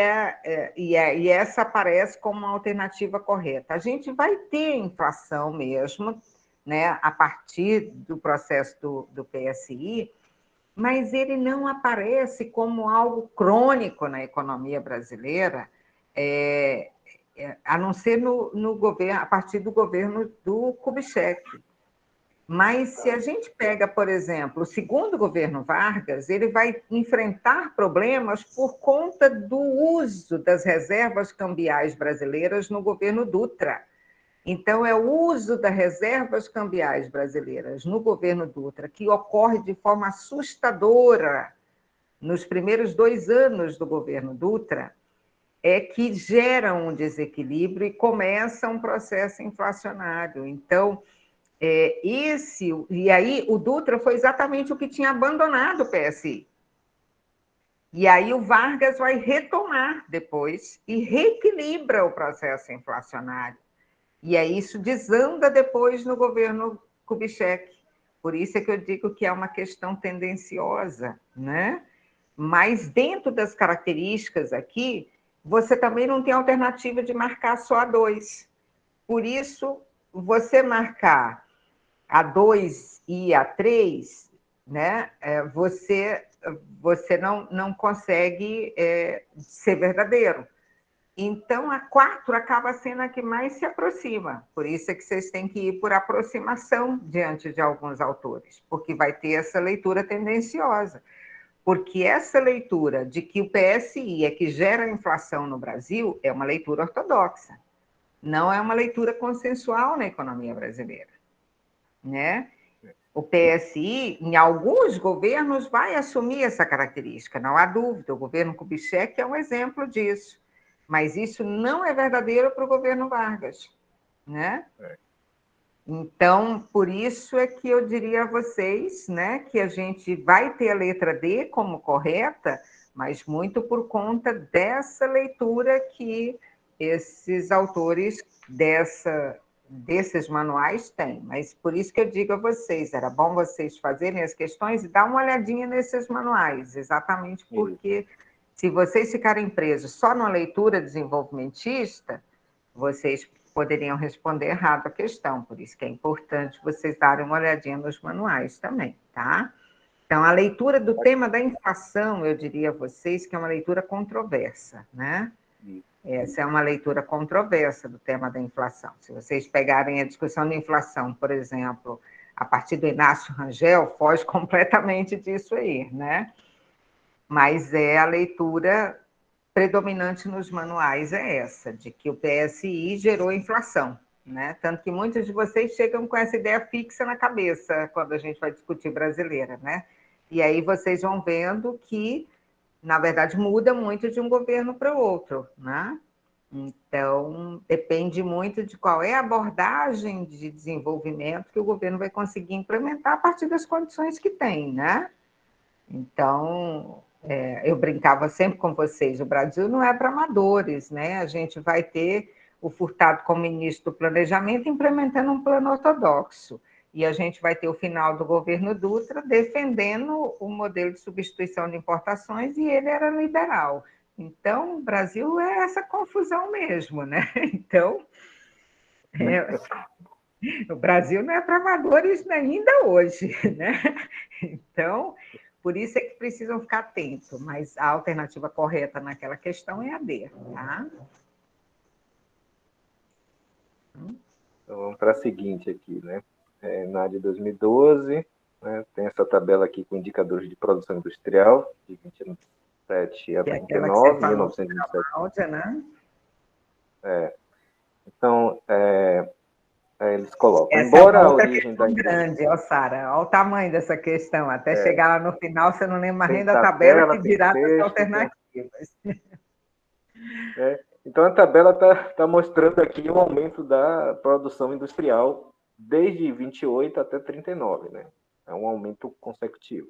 Speaker 1: e essa aparece como uma alternativa correta? A gente vai ter inflação mesmo, né, a partir do processo do PSI, mas ele não aparece como algo crônico na economia brasileira, a não ser no governo, a partir do governo do Kubitschek. Mas se a gente pega, por exemplo, o segundo governo Vargas, ele vai enfrentar problemas por conta do uso das reservas cambiais brasileiras no governo Dutra. Então, é o uso das reservas cambiais brasileiras no governo Dutra que ocorre de forma assustadora nos primeiros 2 anos do governo Dutra, é que geram um desequilíbrio e começa um processo inflacionário. Então, e aí o Dutra foi exatamente o que tinha abandonado o PSI. E aí o Vargas vai retomar depois e reequilibra o processo inflacionário. E aí isso desanda depois no governo Kubitschek. Por isso é que eu digo que é uma questão tendenciosa, né? Mas dentro das características aqui, você também não tem alternativa de marcar só a 2. Por isso, você marcar a 2 e a 3, né? Você não consegue ser verdadeiro. Então, a 4 acaba sendo a que mais se aproxima. Por isso é que vocês têm que ir por aproximação diante de alguns autores, porque vai ter essa leitura tendenciosa. Porque essa leitura de que o PSI é que gera a inflação no Brasil é uma leitura ortodoxa, não é uma leitura consensual na economia brasileira, né? O PSI, em alguns governos, vai assumir essa característica, não há dúvida. O governo Kubitschek é um exemplo disso. Mas isso não é verdadeiro para o governo Vargas, né? Então, por isso é que eu diria a vocês, né, que a gente vai ter a letra D como correta, mas muito por conta dessa leitura que esses autores desses manuais têm. Mas por isso que eu digo a vocês, era bom vocês fazerem as questões e dar uma olhadinha nesses manuais, exatamente porque se vocês ficarem presos só na leitura desenvolvimentista, vocês poderiam responder errado a questão, por isso que é importante vocês darem uma olhadinha nos manuais também, tá? Então, a leitura do tema da inflação, eu diria a vocês que é uma leitura controversa, né? Essa é uma leitura controversa do tema da inflação. Se vocês pegarem a discussão da inflação, por exemplo, a partir do Inácio Rangel, foge completamente disso aí, né? Mas é a leitura predominante nos manuais é essa, de que o PSI gerou inflação, né? Tanto que muitos de vocês chegam com essa ideia fixa na cabeça quando a gente vai discutir brasileira, né? E aí vocês vão vendo que, na verdade, muda muito de um governo para o outro, né? Então, depende muito de qual é a abordagem de desenvolvimento que o governo vai conseguir implementar a partir das condições que tem, né? Então, eu brincava sempre com vocês, o Brasil não é para amadores, né? A gente vai ter o Furtado como ministro do Planejamento implementando um plano ortodoxo, e a gente vai ter o final do governo Dutra defendendo o modelo de substituição de importações, e ele era liberal. Então, o Brasil é essa confusão mesmo, né? Então, o Brasil não é para amadores ainda hoje, né? Então, por isso é que precisam ficar atentos, mas a alternativa correta naquela questão é a D, tá?
Speaker 2: Então, vamos para a seguinte aqui, né? Na de 2012, né, tem essa tabela aqui com indicadores de produção industrial, de 27 a
Speaker 1: Que é aquela que você
Speaker 2: 39,
Speaker 1: falou
Speaker 2: 1927.
Speaker 1: né?
Speaker 2: Então, eles colocam,
Speaker 1: Essa é
Speaker 2: embora
Speaker 1: uma
Speaker 2: a
Speaker 1: outra
Speaker 2: origem da
Speaker 1: questão
Speaker 2: indústria...
Speaker 1: grande, ó, Sara. Olha o tamanho dessa questão. Até chegar lá no final, você não lembra
Speaker 2: Tem
Speaker 1: nem da tabela que
Speaker 2: tem
Speaker 1: dirá das
Speaker 2: texto,
Speaker 1: alternativas.
Speaker 2: Então, a tabela está mostrando aqui o aumento da produção industrial desde 28 até 39, né? É um aumento consecutivo,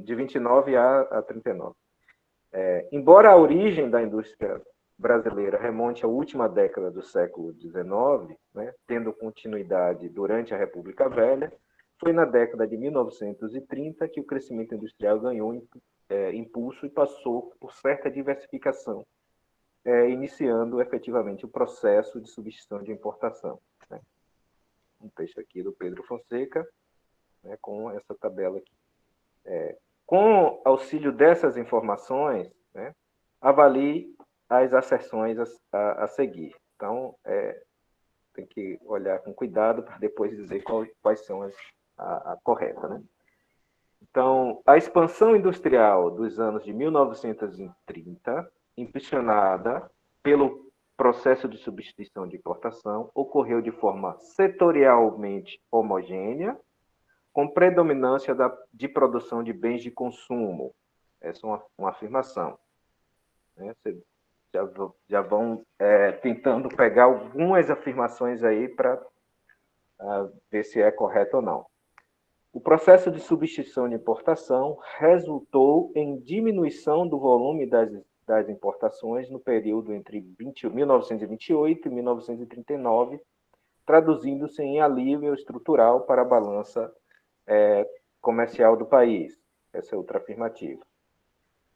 Speaker 2: de 29 a 39. Embora a origem da indústria brasileira remonte à última década do século XIX, né, tendo continuidade durante a República Velha, foi na década de 1930 que o crescimento industrial ganhou impulso e passou por certa diversificação, iniciando efetivamente o processo de substituição de importação. Né? Um texto aqui do Pedro Fonseca, né, com essa tabela aqui. Com auxílio dessas informações, né, avalie as asserções a seguir. Então, tem que olhar com cuidado para depois dizer quais são a correta. Né? Então, a expansão industrial dos anos de 1930, impulsionada pelo processo de substituição de importação, ocorreu de forma setorialmente homogênea, com predominância de produção de bens de consumo. Essa é uma afirmação. né? Vocês já vão tentando pegar algumas afirmações aí para ver se é correto ou não. O processo de substituição de importação resultou em diminuição do volume das importações no período entre 1928 e 1939, traduzindo-se em alívio estrutural para a balança comercial do país. Essa é outra afirmativa.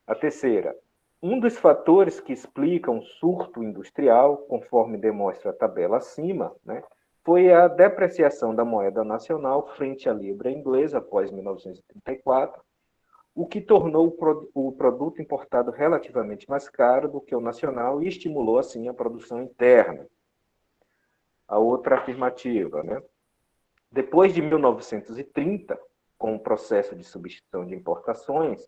Speaker 2: A terceira, um dos fatores que explicam o surto industrial, conforme demonstra a tabela acima, né, foi a depreciação da moeda nacional frente à libra inglesa após 1934, o que tornou o produto importado relativamente mais caro do que o nacional e estimulou, assim, a produção interna. A outra afirmativa, né? Depois de 1930, com o processo de substituição de importações,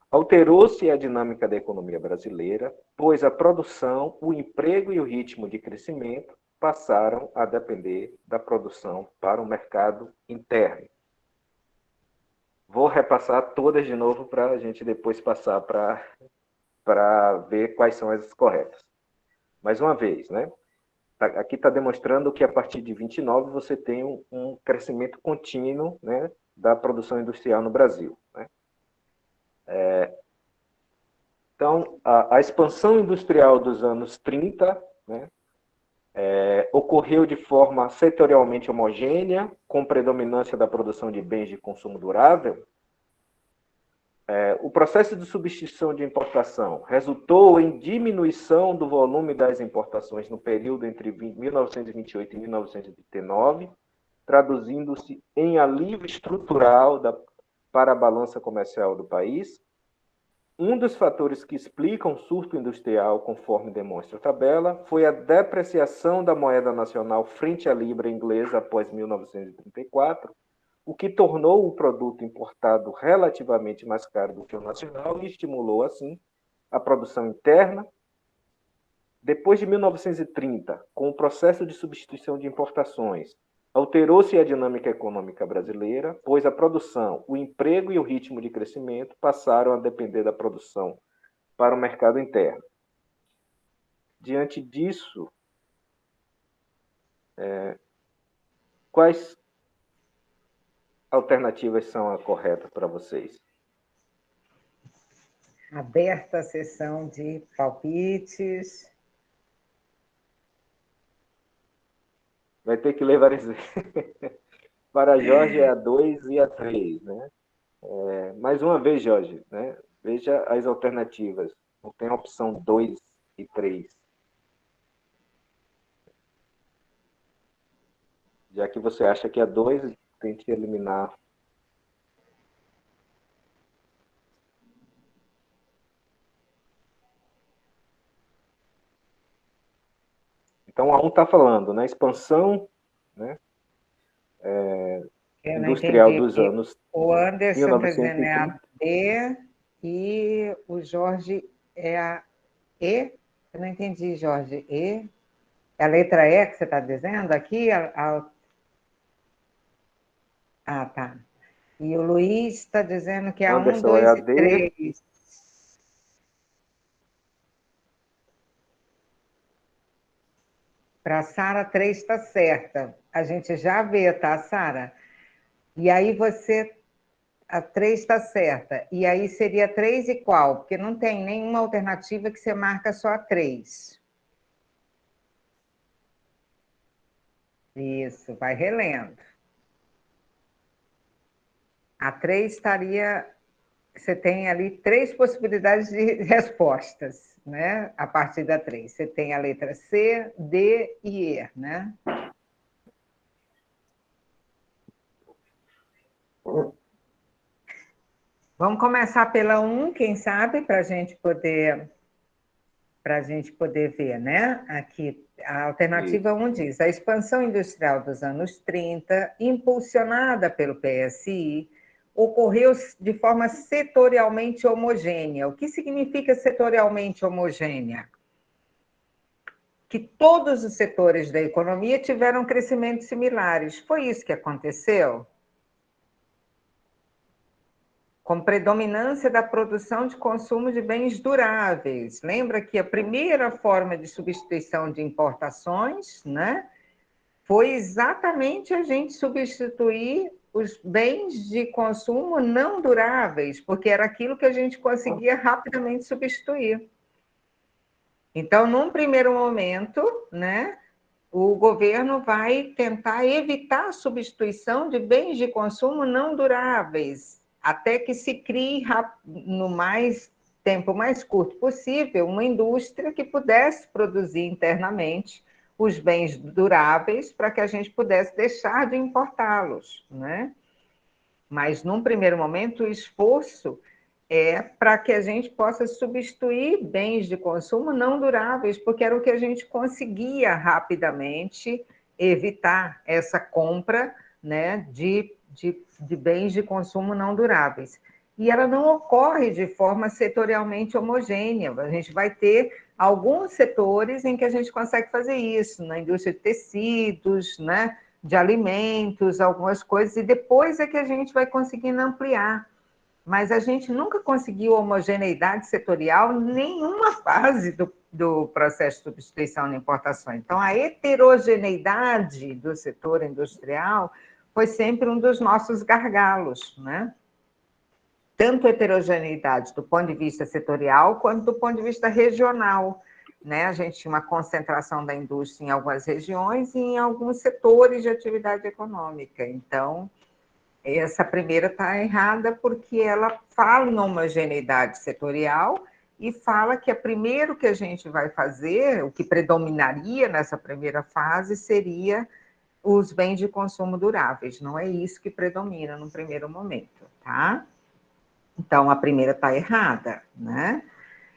Speaker 2: alterou-se a dinâmica da economia brasileira, pois a produção, o emprego e o ritmo de crescimento passaram a depender da produção para o mercado interno. Vou repassar todas de novo para a gente depois passar para ver quais são as corretas. Mais uma vez, né? Aqui está demonstrando que a partir de 29 você tem um crescimento contínuo, né, da produção industrial no Brasil, né? Então, a expansão industrial dos anos 30, né, ocorreu de forma setorialmente homogênea, com predominância da produção de bens de consumo durável. O processo de substituição de importação resultou em diminuição do volume das importações no período entre 1928 e 1939, traduzindo-se em alívio estrutural para a balança comercial do país. Um dos fatores que explicam o surto industrial, conforme demonstra a tabela, foi a depreciação da moeda nacional frente à libra inglesa após 1934, o que tornou o produto importado relativamente mais caro do que o nacional e estimulou, assim, a produção interna. Depois de 1930, com o processo de substituição de importações, alterou-se a dinâmica econômica brasileira, pois a produção, o emprego e o ritmo de crescimento passaram a depender da produção para o mercado interno. Diante disso, quais alternativas são as corretas para vocês?
Speaker 1: Aberta a sessão de palpites.
Speaker 2: Vai ter que ler várias vezes. Para Jorge é a 2 e a 3, né? Mais uma vez, Jorge, né? Veja as alternativas. Não tem a opção 2 e 3. Já que você acha que a 2, tente eliminar. Então, a 1 está falando, né? Expansão, né? Industrial dos anos
Speaker 1: o Anderson está dizendo
Speaker 2: 1930.
Speaker 1: é a D e o Jorge é a E. Eu não entendi, Jorge. E? É a letra E que você está dizendo aqui? Ah, tá. E o Luiz está dizendo que é a 1,
Speaker 2: Anderson é
Speaker 1: 2
Speaker 2: a
Speaker 1: e
Speaker 2: D.
Speaker 1: 3. Para a Sara, 3 está certa. A gente já vê, tá, Sara? E aí a 3 está certa. E aí seria 3 e qual? Porque não tem nenhuma alternativa que você marca só a 3. Isso, vai relendo. A 3 estaria... Você tem ali 3 possibilidades de respostas, né? A partir da 3. Você tem a letra C, D e E, né? Vamos começar pela 1, quem sabe, para a gente poder ver, né? Aqui, a alternativa 1 diz: a expansão industrial dos anos 30, impulsionada pelo PSI, ocorreu de forma setorialmente homogênea. O que significa setorialmente homogênea? Que todos os setores da economia tiveram crescimentos similares. Foi isso que aconteceu? com predominância da produção de consumo de bens duráveis. Lembra que a primeira forma de substituição de importações, né, foi exatamente a gente substituir os bens de consumo não duráveis, porque era aquilo que a gente conseguia rapidamente substituir. Então, num primeiro momento, né, o governo vai tentar evitar a substituição de bens de consumo não duráveis, até que se crie no mais tempo mais curto possível uma indústria que pudesse produzir internamente os bens duráveis para que a gente pudesse deixar de importá-los, né? Mas num primeiro momento o esforço é para que a gente possa substituir bens de consumo não duráveis, porque era o que a gente conseguia rapidamente evitar essa compra, né, de bens de consumo não duráveis. E ela não ocorre de forma setorialmente homogênea. A gente vai ter alguns setores em que a gente consegue fazer isso, na indústria de tecidos, né, de alimentos, algumas coisas, e depois é que a gente vai conseguindo ampliar. Mas a gente nunca conseguiu homogeneidade setorial em nenhuma fase do processo de substituição de importações. Então, a heterogeneidade do setor industrial foi sempre um dos nossos gargalos, né? Tanto heterogeneidade do ponto de vista setorial, quanto do ponto de vista regional, né? A gente tinha uma concentração da indústria em algumas regiões e em alguns setores de atividade econômica. Então, essa primeira está errada porque ela fala em homogeneidade setorial e fala que o primeiro que a gente vai fazer, o que predominaria nessa primeira fase, seria os bens de consumo duráveis. Não é isso que predomina no primeiro momento, tá? Então, a primeira está errada, né?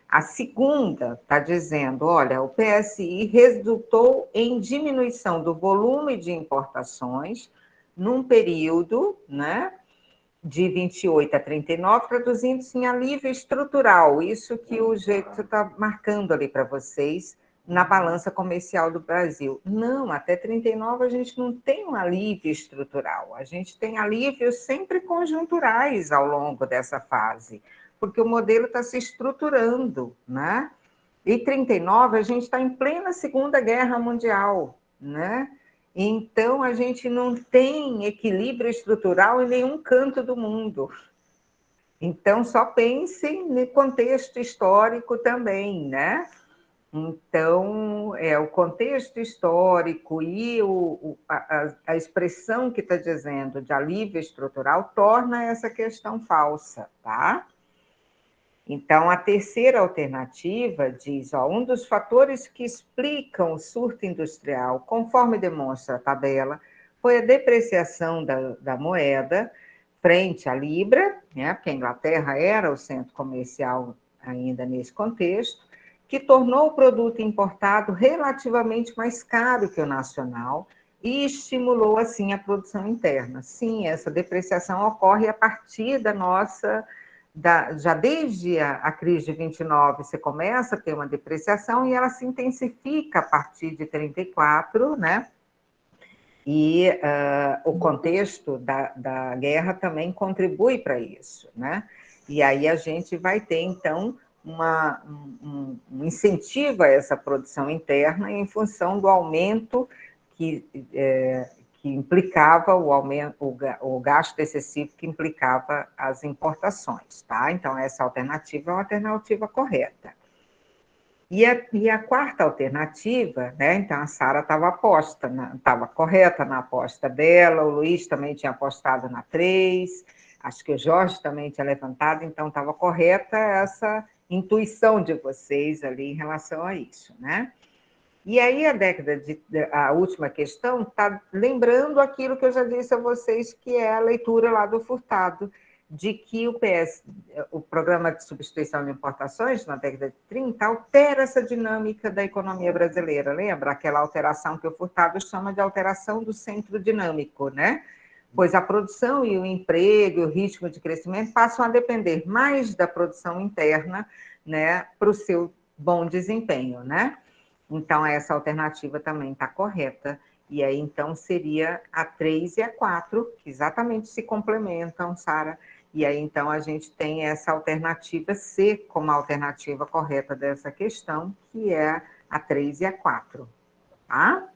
Speaker 1: A segunda está dizendo, olha, o PSI resultou em diminuição do volume de importações num período, né, de 28 a 39, traduzindo-se em alívio estrutural, isso que o jeito está marcando ali para vocês na balança comercial do Brasil. Não, até 39 a gente não tem um alívio estrutural, a gente tem alívios sempre conjunturais ao longo dessa fase, porque o modelo está se estruturando, né? E 39 a gente está em plena Segunda Guerra Mundial, né? Então, a gente não tem equilíbrio estrutural em nenhum canto do mundo. Então, só pensem no contexto histórico também, né? Então, o contexto histórico e a expressão que está dizendo de alívio estrutural torna essa questão falsa, tá? Então, a terceira alternativa diz, ó, um dos fatores que explicam o surto industrial, conforme demonstra a tabela, foi a depreciação da moeda frente à libra, né, porque a Inglaterra era o centro comercial ainda nesse contexto, que tornou o produto importado relativamente mais caro que o nacional e estimulou, assim, a produção interna. Sim, essa depreciação ocorre a partir da nossa... já desde a crise de 29, você começa a ter uma depreciação e ela se intensifica a partir de 34, né? E o contexto da guerra também contribui para isso, né? E aí a gente vai ter, então, um incentivo a essa produção interna em função do aumento que implicava o aumento, o gasto excessivo que implicava as importações, tá? Então, essa alternativa é uma alternativa correta. E a quarta alternativa, né? Então, a Sara estava correta na aposta dela, o Luiz também tinha apostado na 3, acho que o Jorge também tinha levantado, então estava correta essa intuição de vocês ali em relação a isso, né? E aí a última questão está lembrando aquilo que eu já disse a vocês, que é a leitura lá do Furtado, de que o Programa de Substituição de Importações, na década de 30, altera essa dinâmica da economia brasileira. Lembra aquela alteração que o Furtado chama de alteração do centro dinâmico, né? Pois a produção e o emprego, o ritmo de crescimento passam a depender mais da produção interna, né, para o seu bom desempenho, né? Então, essa alternativa também está correta. E aí, então, seria a 3 e a 4, que exatamente se complementam, Sara, E aí, então, a gente tem essa alternativa C como a alternativa correta dessa questão, que é a 3 e a 4, tá?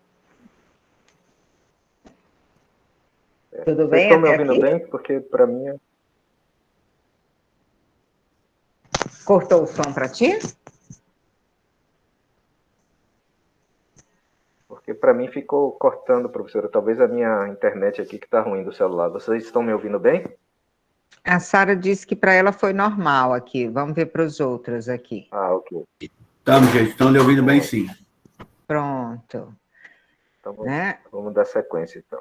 Speaker 1: Tudo
Speaker 2: Vocês
Speaker 1: bem
Speaker 2: estão me
Speaker 1: até
Speaker 2: ouvindo
Speaker 1: aqui?
Speaker 2: bem? Porque para mim,
Speaker 1: Cortou o som para ti?
Speaker 2: ficou cortando, professora. Talvez a minha internet aqui que está ruim do celular. Vocês estão me ouvindo bem?
Speaker 1: A Sara disse que para ela foi normal aqui. Vamos ver para os outros aqui.
Speaker 2: Ah, ok.
Speaker 3: Estamos, gente, estão lhe ouvindo bem, sim.
Speaker 1: Pronto.
Speaker 2: Então
Speaker 1: Né?
Speaker 2: vamos dar sequência, então.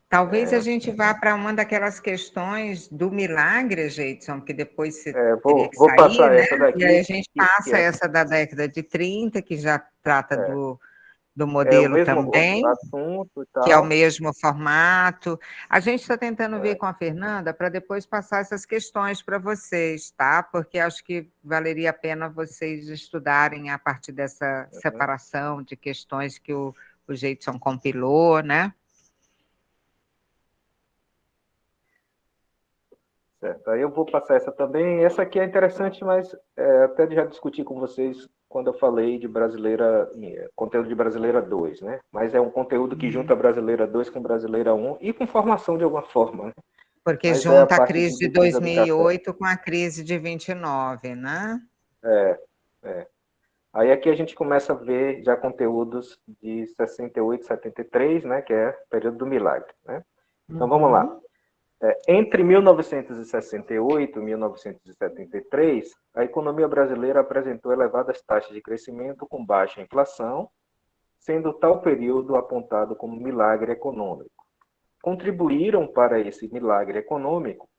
Speaker 1: Talvez a gente vá para uma daquelas questões do milagre, Jeidson, que depois você teria que
Speaker 2: Vou
Speaker 1: sair,
Speaker 2: passar
Speaker 1: né?
Speaker 2: essa
Speaker 1: E aí
Speaker 2: daqui,
Speaker 1: a gente
Speaker 2: que
Speaker 1: passa
Speaker 2: é,
Speaker 1: essa da década de 30, que já trata
Speaker 2: é,
Speaker 1: do
Speaker 2: é o
Speaker 1: modelo
Speaker 2: mesmo
Speaker 1: também,
Speaker 2: assunto e
Speaker 1: que é o
Speaker 2: tal.
Speaker 1: mesmo formato. A gente está tentando ver
Speaker 2: É,
Speaker 1: com a Fernanda para depois passar essas questões para vocês, tá? Porque acho que valeria a pena vocês estudarem a partir dessa separação de questões que o Jeidson compilou, né?
Speaker 2: certo. Aí eu vou passar essa também. Essa aqui é interessante, mas até já discuti com vocês quando eu falei de brasileira, conteúdo de brasileira 2, né? Mas é um conteúdo que junta brasileira 2 com brasileira 1 e com formação de alguma forma, né?
Speaker 1: Porque
Speaker 2: Mas é a
Speaker 1: junta a
Speaker 2: parte
Speaker 1: crise
Speaker 2: de
Speaker 1: de
Speaker 2: deseducação.
Speaker 1: 2008 com a crise de 29, né?
Speaker 2: É, é. Aí aqui a gente começa a ver já conteúdos de 68, 73, né? Que é o período do milagre, né? Então vamos lá. Entre 1968 e 1973, a economia brasileira apresentou elevadas taxas de crescimento com baixa inflação, sendo tal período apontado como milagre econômico. Contribuíram para esse milagre econômico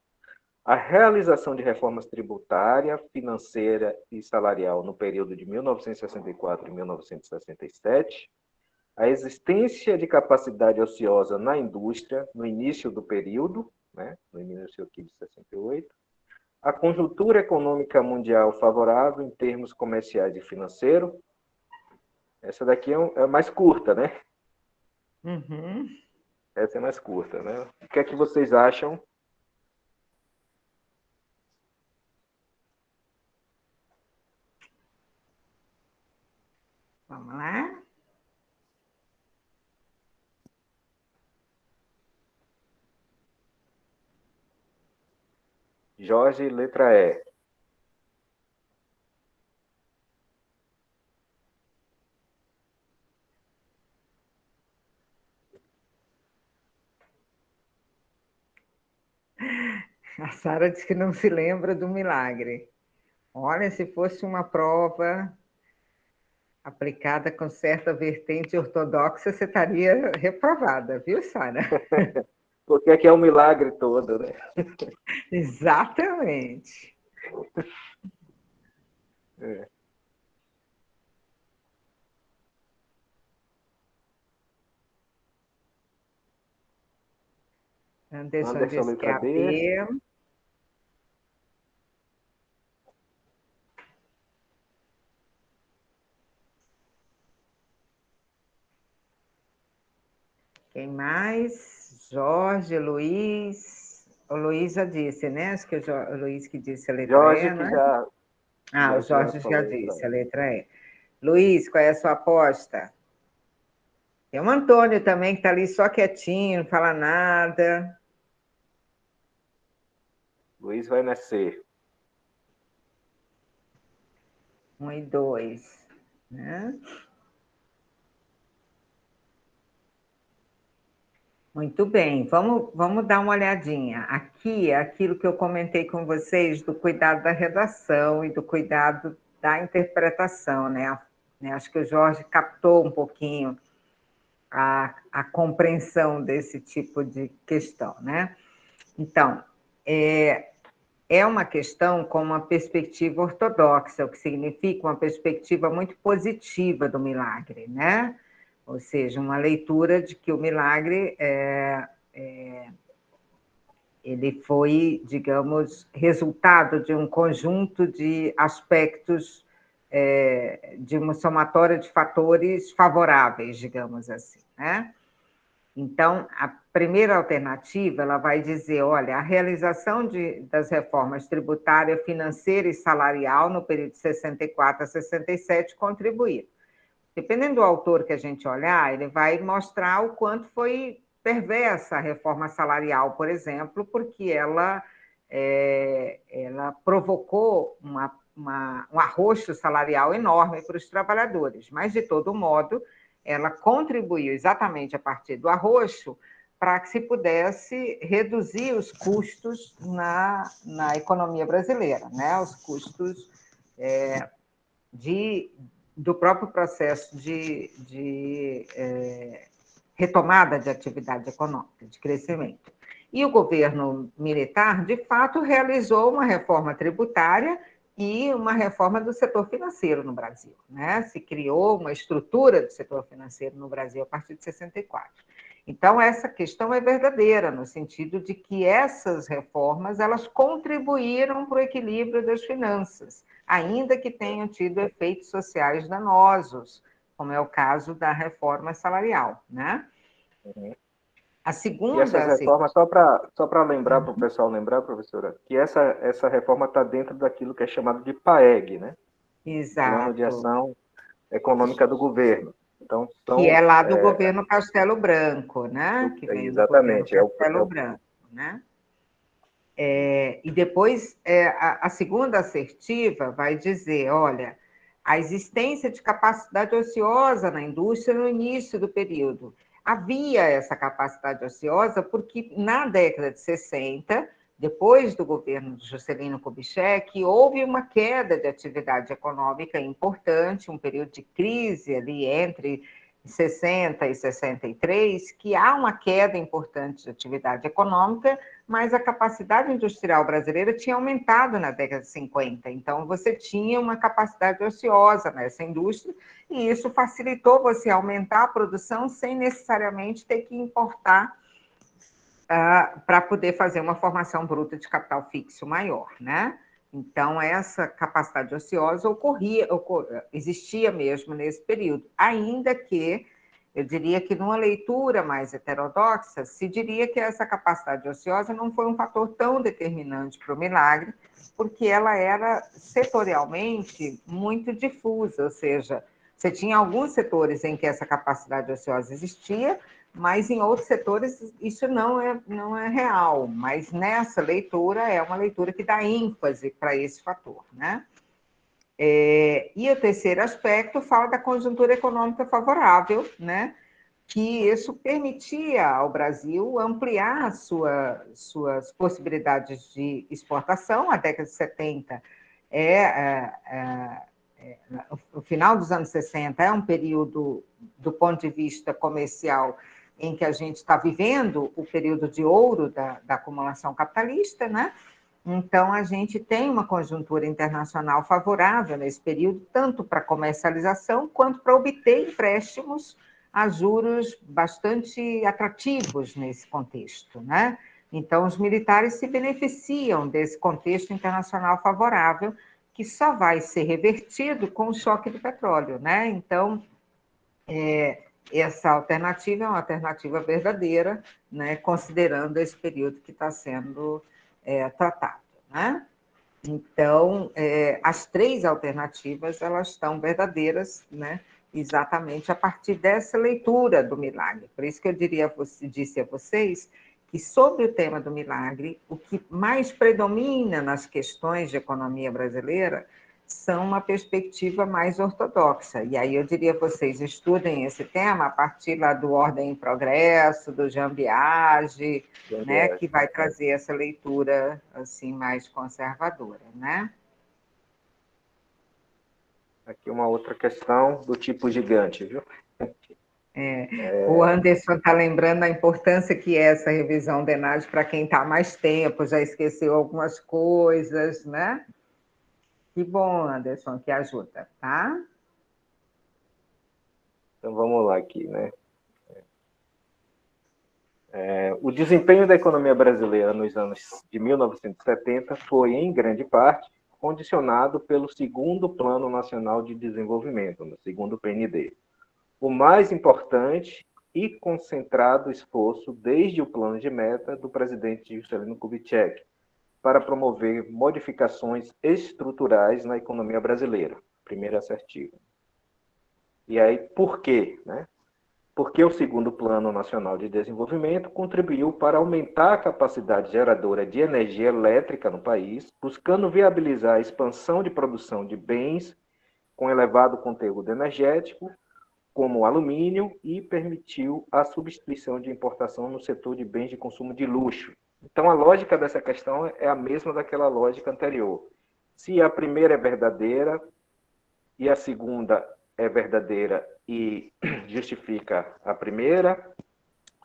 Speaker 2: a realização de reformas tributária, financeira e salarial no período de 1964 e 1967, a existência de capacidade ociosa na indústria no início do período, né, no início aqui de 68, a conjuntura econômica mundial favorável em termos comerciais e financeiros. Essa daqui é mais curta, né?
Speaker 1: Uhum.
Speaker 2: Essa é mais curta, né? O que é que vocês acham?
Speaker 1: Vamos lá?
Speaker 2: Jorge, letra E.
Speaker 1: A Sara diz que não se lembra do milagre. Olha, se fosse uma prova aplicada com certa vertente ortodoxa, você estaria reprovada, viu, Sara?
Speaker 2: Porque aqui é o milagre todo, né?
Speaker 1: Exatamente.
Speaker 2: É.
Speaker 1: Anderson
Speaker 2: Anderson,
Speaker 1: disse que é
Speaker 2: letra
Speaker 1: a
Speaker 2: D.
Speaker 1: B. Quem mais? Jorge, Luiz. O Luiz já disse, né? Acho que o Luiz que disse a letra
Speaker 2: Jorge,
Speaker 1: E,
Speaker 2: que
Speaker 1: né? Ah, o
Speaker 2: já
Speaker 1: Jorge já
Speaker 2: falou a letra
Speaker 1: disse
Speaker 2: E.
Speaker 1: a letra E. Luiz, qual é a sua aposta? Tem o Antônio também, que está ali só quietinho, não fala nada.
Speaker 2: Luiz vai nascer.
Speaker 1: 1 e 2, né? Muito bem, vamos dar uma olhadinha. Aqui é aquilo que eu comentei com vocês do cuidado da redação e do cuidado da interpretação, né? Acho que o Jorge captou um pouquinho a compreensão desse tipo de questão, né? Então, é uma questão com uma perspectiva ortodoxa, o que significa uma perspectiva muito positiva do milagre, né? Ou seja, uma leitura de que o milagre ele foi, digamos, resultado de um conjunto de aspectos, de uma somatória de fatores favoráveis, digamos assim, né? Então, a primeira alternativa, ela vai dizer, olha, a realização das reformas tributária, financeira e salarial no período de 64 a 67 contribuíram. Dependendo do autor que a gente olhar, ele vai mostrar o quanto foi perversa a reforma salarial, por exemplo, porque ela provocou um arroxo salarial enorme para os trabalhadores, mas, de todo modo, ela contribuiu exatamente a partir do arroxo para que se pudesse reduzir os custos na economia brasileira, né? Os custos do próprio processo de retomada de atividade econômica, de crescimento. E o governo militar, de fato, realizou uma reforma tributária e uma reforma do setor financeiro no Brasil, né? Se criou uma estrutura do setor financeiro no Brasil a partir de 64. Então, essa questão é verdadeira, no sentido de que essas reformas elas contribuíram para o equilíbrio das finanças, ainda que tenham tido efeitos sociais danosos, como é o caso da reforma salarial, né?
Speaker 2: Uhum.
Speaker 1: A
Speaker 2: E essas
Speaker 1: segunda...
Speaker 2: reformas, só para lembrar, para o pessoal lembrar, professora, que essa reforma está dentro daquilo que é chamado de PAEG, né? Plano de
Speaker 1: Exato.
Speaker 2: Ação Econômica do Governo. Então,
Speaker 1: Que é lá do governo Castelo Branco, né? Que vem do governo
Speaker 2: exatamente,
Speaker 1: Castelo Branco, né? E depois, a segunda assertiva vai dizer, olha, a existência de capacidade ociosa na indústria no início do período. Havia essa capacidade ociosa porque, na década de 60, depois do governo de Juscelino Kubitschek, houve uma queda de atividade econômica importante, um período de crise ali entre 60 e 63, que há uma queda importante de atividade econômica, mas a capacidade industrial brasileira tinha aumentado na década de 50, então você tinha uma capacidade ociosa nessa indústria, e isso facilitou você aumentar a produção sem necessariamente ter que importar para poder fazer uma formação bruta de capital fixo maior, né? Então, essa capacidade ociosa existia mesmo nesse período, ainda que eu diria que numa leitura mais heterodoxa, se diria que essa capacidade ociosa não foi um fator tão determinante para o milagre, porque ela era setorialmente muito difusa, ou seja, você tinha alguns setores em que essa capacidade ociosa existia, mas em outros setores isso não é real. Mas nessa leitura é uma leitura que dá ênfase para esse fator, né? E o terceiro aspecto fala da conjuntura econômica favorável, né? Que isso permitia ao Brasil ampliar suas possibilidades de exportação. A década de 70 o final dos anos 60 é um período, do ponto de vista comercial, em que a gente está vivendo o período de ouro da acumulação capitalista, né? Então, a gente tem uma conjuntura internacional favorável nesse período, tanto para comercialização quanto para obter empréstimos a juros bastante atrativos nesse contexto, né? Então, os militares se beneficiam desse contexto internacional favorável, que só vai ser revertido com o choque do petróleo, né? Então, essa alternativa é uma alternativa verdadeira, né? Considerando esse período que está sendo tratado, né? Então, as três alternativas, elas estão verdadeiras, né? Exatamente a partir dessa leitura do milagre. Por isso que eu disse a vocês que, sobre o tema do milagre, o que mais predomina nas questões de economia brasileira são uma perspectiva mais ortodoxa. E aí eu diria a vocês, estudem esse tema a partir lá do Ordem e Progresso, do Jean Biagi, né, que vai trazer essa leitura assim mais conservadora, né?
Speaker 2: aqui uma outra questão do tipo gigante, viu?
Speaker 1: O Anderson está lembrando a importância que é essa revisão da ENAD para quem está há mais tempo, já esqueceu algumas coisas, né? Que bom, Anderson, que ajuda, tá?
Speaker 2: Então vamos lá aqui, né? O desempenho da economia brasileira nos anos de 1970 foi, em grande parte, condicionado pelo segundo Plano Nacional de Desenvolvimento, no segundo PND. O mais importante e concentrado esforço desde o plano de meta do presidente Juscelino Kubitschek para promover modificações estruturais na economia brasileira. Primeiro assertivo. E aí, por quê? Né? Porque o segundo Plano Nacional de Desenvolvimento contribuiu para aumentar a capacidade geradora de energia elétrica no país, buscando viabilizar a expansão de produção de bens com elevado conteúdo energético, como o alumínio, e permitiu a substituição de importação no setor de bens de consumo de luxo. Então, a lógica dessa questão é a mesma daquela lógica anterior. Se a primeira é verdadeira e a segunda é verdadeira e justifica a primeira,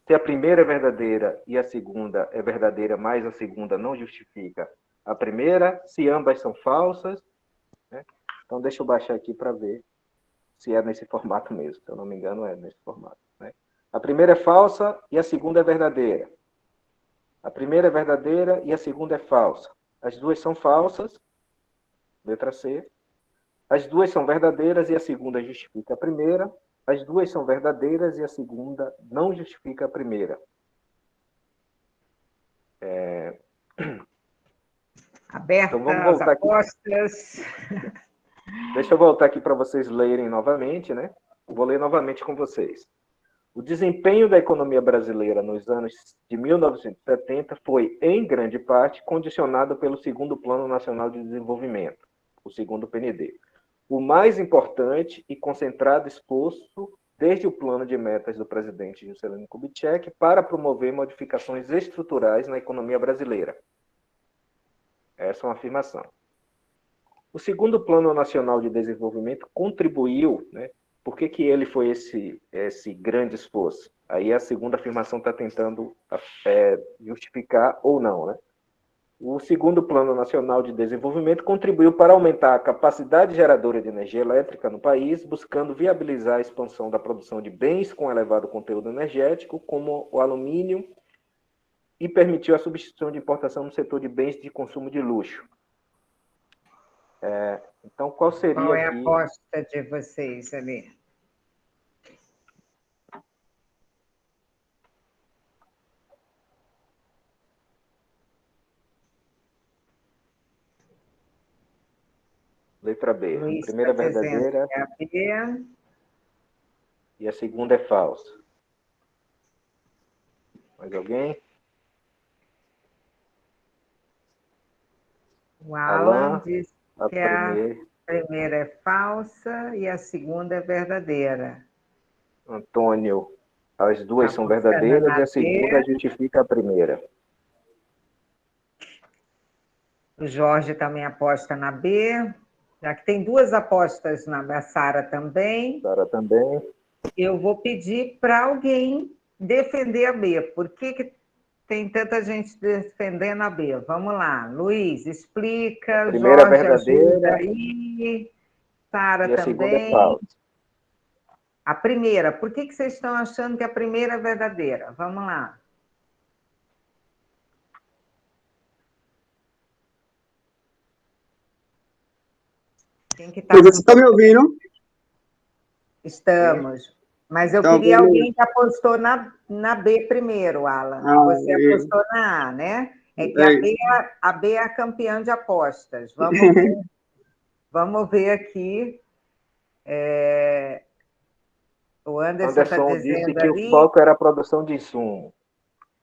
Speaker 2: se a primeira é verdadeira e a segunda é verdadeira, mas a segunda não justifica a primeira, se ambas são falsas, né? Então, deixa eu baixar aqui para ver se é nesse formato mesmo. Se eu não me engano, é nesse formato. Né? A primeira é falsa e a segunda é verdadeira. A primeira é verdadeira e a segunda é falsa. As duas são falsas, letra C. As duas são verdadeiras e a segunda justifica a primeira. As duas são verdadeiras e a segunda não justifica a primeira.
Speaker 1: Aberta
Speaker 2: Então, vamos
Speaker 1: as
Speaker 2: voltar
Speaker 1: apostas.
Speaker 2: Aqui. Deixa eu voltar aqui para vocês lerem novamente, né? Vou ler novamente com vocês. O desempenho da economia brasileira nos anos de 1970 foi, em grande parte, condicionado pelo segundo Plano Nacional de Desenvolvimento, o segundo PND. O mais importante e concentrado esforço desde o plano de metas do presidente Juscelino Kubitschek para promover modificações estruturais na economia brasileira. Essa é uma afirmação. O segundo Plano Nacional de Desenvolvimento contribuiu, né? Por que ele foi esse grande esforço? Aí a segunda afirmação está tentando justificar ou não, né? O segundo Plano Nacional de Desenvolvimento contribuiu para aumentar a capacidade geradora de energia elétrica no país, buscando viabilizar a expansão da produção de bens com elevado conteúdo energético, como o alumínio, e permitiu a substituição de importação no setor de bens de consumo de luxo. Então, qual seria
Speaker 1: Qual é a
Speaker 2: aqui...
Speaker 1: aposta de vocês ali?
Speaker 2: Letra B.
Speaker 1: Luiz
Speaker 2: A primeira é
Speaker 1: está dizendo
Speaker 2: verdadeira
Speaker 1: que é a B.
Speaker 2: e a segunda é falsa. Mais alguém?
Speaker 1: O Alan diz
Speaker 2: a
Speaker 1: que a
Speaker 2: primeira.
Speaker 1: primeira é falsa e a segunda é verdadeira.
Speaker 2: Antônio, as duas são
Speaker 1: Apostando
Speaker 2: verdadeiras
Speaker 1: na
Speaker 2: e a segunda
Speaker 1: B.
Speaker 2: justifica a primeira.
Speaker 1: O Jorge também aposta na B. Já que tem duas apostas na Sara também,
Speaker 2: Sara também.
Speaker 1: eu vou pedir para alguém defender a B. Por que tem tanta gente defendendo a B? Vamos lá, Luiz, explica.
Speaker 2: A primeira é
Speaker 1: Jorge, ajuda
Speaker 2: verdadeira
Speaker 1: aí. Sara
Speaker 2: e a segunda é
Speaker 1: também.
Speaker 2: falsa.
Speaker 1: A primeira, por que vocês estão achando que a primeira é verdadeira? Vamos lá. Quem que está
Speaker 4: Você está me ouvindo?
Speaker 1: Estamos. Mas eu
Speaker 4: Então,
Speaker 1: queria
Speaker 4: beleza.
Speaker 1: alguém que apostou na B primeiro, Alan. Você apostou na A, né? É que a B é a campeã de apostas. Vamos ver aqui. O Anderson está
Speaker 2: Anderson
Speaker 1: dizendo
Speaker 2: disse que
Speaker 1: ali.
Speaker 2: o foco era a produção de insumo.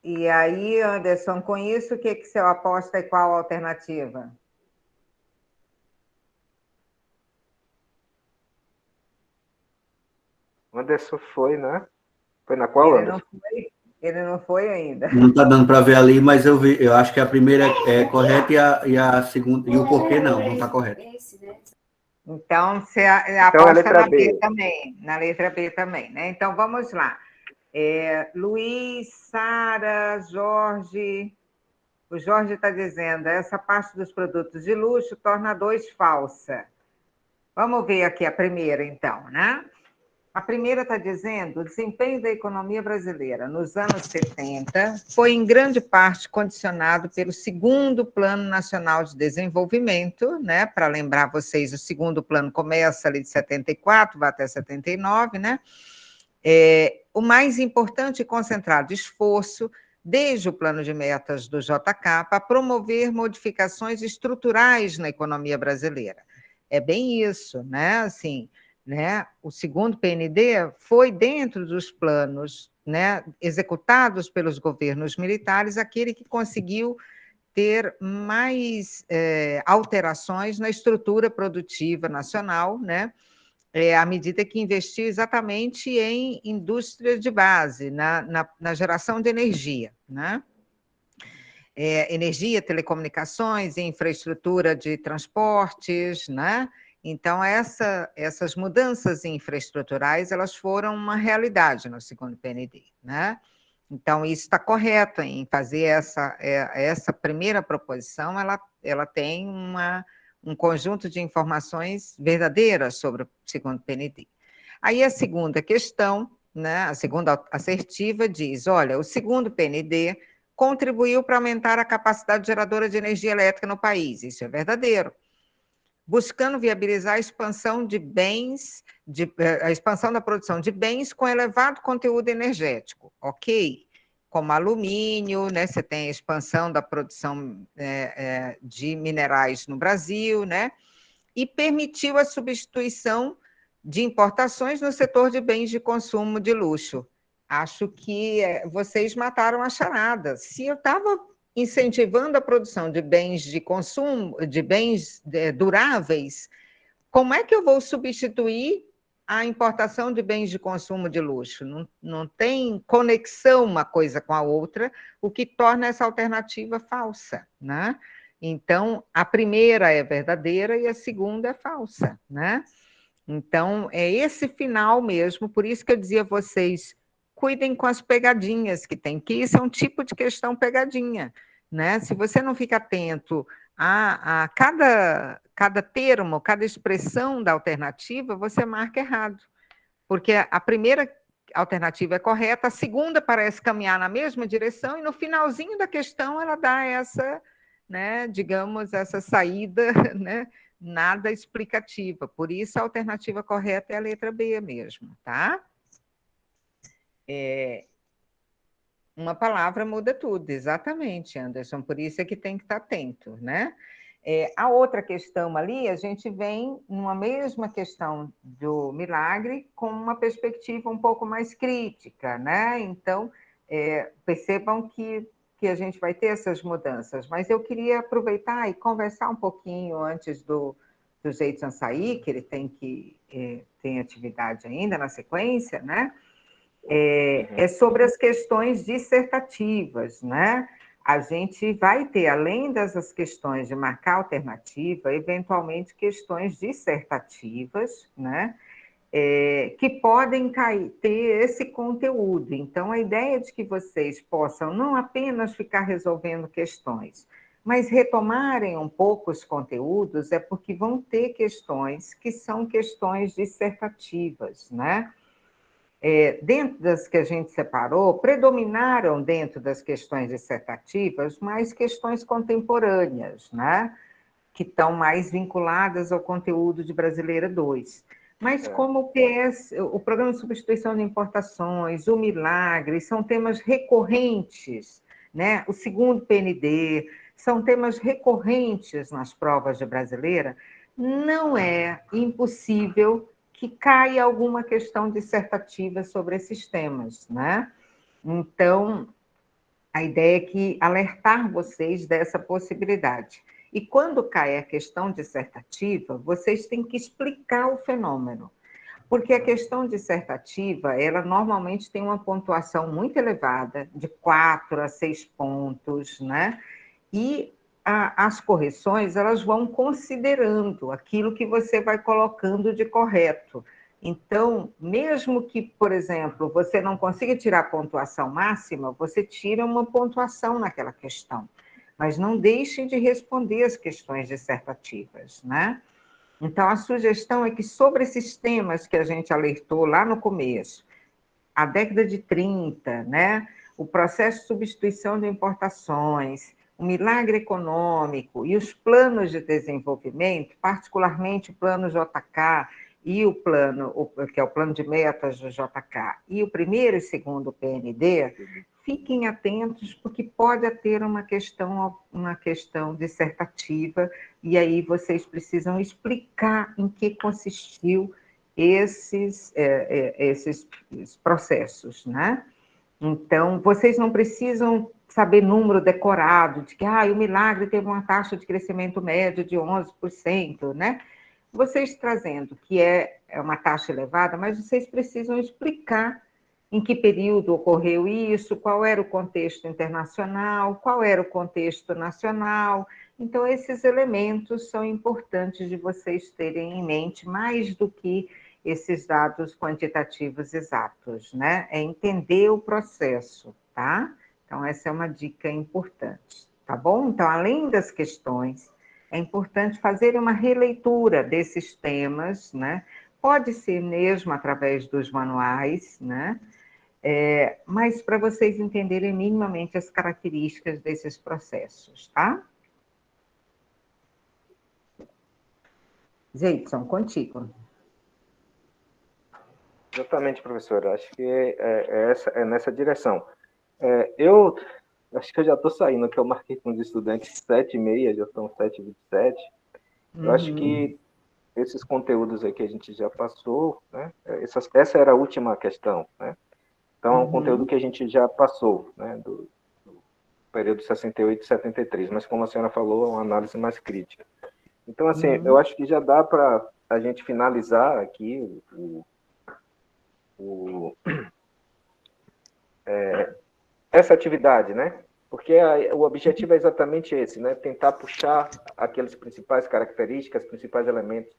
Speaker 1: E aí, Anderson, com isso, o que você aposta e qual a alternativa?
Speaker 2: Anderson foi, né? Foi na qual, Anderson?
Speaker 1: Ele não foi ainda.
Speaker 3: Não está dando para ver ali, mas eu acho que a primeira é correta e a segunda, e o porquê não está correto.
Speaker 1: Então, você
Speaker 2: Então,
Speaker 1: aposta na
Speaker 2: B
Speaker 1: B também, na letra B também, né? Então, vamos lá. Luiz, Sara, Jorge. O Jorge está dizendo, essa parte dos produtos de luxo torna a 2 falsa. Vamos ver aqui a primeira, então, né? A primeira está dizendo, o desempenho da economia brasileira nos anos 70 foi em grande parte condicionado pelo segundo Plano Nacional de Desenvolvimento, né? Para lembrar vocês, o segundo plano começa ali de 74, vai até 79, né? o mais importante e concentrado esforço, desde o plano de metas do JK, para promover modificações estruturais na economia brasileira. É bem isso, né? Assim, né? O segundo PND foi dentro dos planos, né, executados pelos governos militares, aquele que conseguiu ter mais alterações na estrutura produtiva nacional, né? À medida que investiu exatamente em indústria de base, na geração de energia, né? Energia, telecomunicações, infraestrutura de transportes, né? Então, essas mudanças infraestruturais, elas foram uma realidade no segundo PND, né? Então, isso está correto em fazer essa primeira proposição, ela tem um conjunto de informações verdadeiras sobre o segundo PND. Aí a segunda questão, né, a segunda assertiva diz, olha, o segundo PND contribuiu para aumentar a capacidade geradora de energia elétrica no país, isso é verdadeiro, buscando viabilizar a expansão de bens, a expansão da produção de bens com elevado conteúdo energético, ok? Como alumínio, né? Você tem a expansão da produção de minerais no Brasil, né? E permitiu a substituição de importações no setor de bens de consumo de luxo. Acho que vocês mataram a charada. Se eu estava incentivando a produção de bens de consumo, de bens duráveis, como é que eu vou substituir a importação de bens de consumo de luxo? Não tem conexão uma coisa com a outra, o que torna essa alternativa falsa, né? Então, a primeira é verdadeira e a segunda é falsa, né? Então, é esse final mesmo, por isso que eu dizia a vocês, cuidem com as pegadinhas que tem, que isso é um tipo de questão pegadinha, né? Se você não fica atento a cada termo, cada expressão da alternativa, você marca errado, porque a primeira alternativa é correta, a segunda parece caminhar na mesma direção e no finalzinho da questão ela dá essa, né, digamos, essa saída, né, nada explicativa. Por isso a alternativa correta é a letra B mesmo, tá? Uma palavra muda tudo, exatamente, Anderson, por isso é que tem que estar atento, né? A outra questão ali, a gente vem numa mesma questão do milagre com uma perspectiva um pouco mais crítica, né? Então, percebam que a gente vai ter essas mudanças, mas eu queria aproveitar e conversar um pouquinho antes do Zeidson sair, que ele tem atividade ainda na sequência, né? Sobre as questões dissertativas, né? A gente vai ter, além dessas questões de marcar alternativa, eventualmente questões dissertativas, né? Que podem ter esse conteúdo. Então, a ideia de que vocês possam não apenas ficar resolvendo questões, mas retomarem um pouco os conteúdos, é porque vão ter questões que são questões dissertativas, né? Dentro das que a gente separou, predominaram dentro das questões dissertativas mais questões contemporâneas, né? Que estão mais vinculadas ao conteúdo de Brasileira 2. Mas como o PS, o Programa de Substituição de Importações, o Milagre, são temas recorrentes, né? O segundo PND, são temas recorrentes nas provas de Brasileira, não é impossível que caia alguma questão dissertativa sobre esses temas, né? Então, a ideia é que alertar vocês dessa possibilidade. E quando cai a questão dissertativa, vocês têm que explicar o fenômeno. Porque a questão dissertativa, ela normalmente tem uma pontuação muito elevada, de 4 a 6 pontos, né? E as correções, elas vão considerando aquilo que você vai colocando de correto. Então, mesmo que, por exemplo, você não consiga tirar a pontuação máxima, você tira uma pontuação naquela questão. Mas não deixem de responder as questões dissertativas, né? Então, a sugestão é que sobre esses temas que a gente alertou lá no começo, a década de 30, né? O processo de substituição de importações, o milagre econômico e os planos de desenvolvimento, particularmente o plano JK e o plano, que é o plano de metas do JK, e o primeiro e segundo PND, fiquem atentos, porque pode ter uma questão dissertativa, e aí vocês precisam explicar em que consistiu esses processos, né? Então, vocês não precisam saber número decorado, de que o milagre teve uma taxa de crescimento médio de 11%, né? Vocês trazendo que é uma taxa elevada, mas vocês precisam explicar em que período ocorreu isso, qual era o contexto internacional, qual era o contexto nacional. Então, esses elementos são importantes de vocês terem em mente, mais do que esses dados quantitativos exatos, né? É entender o processo, tá? Então, essa é uma dica importante, tá bom? Então, além das questões, é importante fazer uma releitura desses temas, né? Pode ser mesmo através dos manuais, né? Mas para vocês entenderem minimamente as características desses processos, tá? Zeidson, contigo.
Speaker 2: Exatamente, professora. Acho que é nessa direção. Eu acho que eu já estou saindo, que eu marquei com os estudantes 7h30, já são 7h27. Eu acho que esses conteúdos aí que a gente já passou, né? Essa era a última questão, né? Então, é um conteúdo que a gente já passou, né? Do período 68 e 73, mas como a senhora falou, é uma análise mais crítica. Então, assim, eu acho que já dá para a gente finalizar aqui essa atividade, né? Porque o objetivo é exatamente esse, né? Tentar puxar aqueles principais características, principais elementos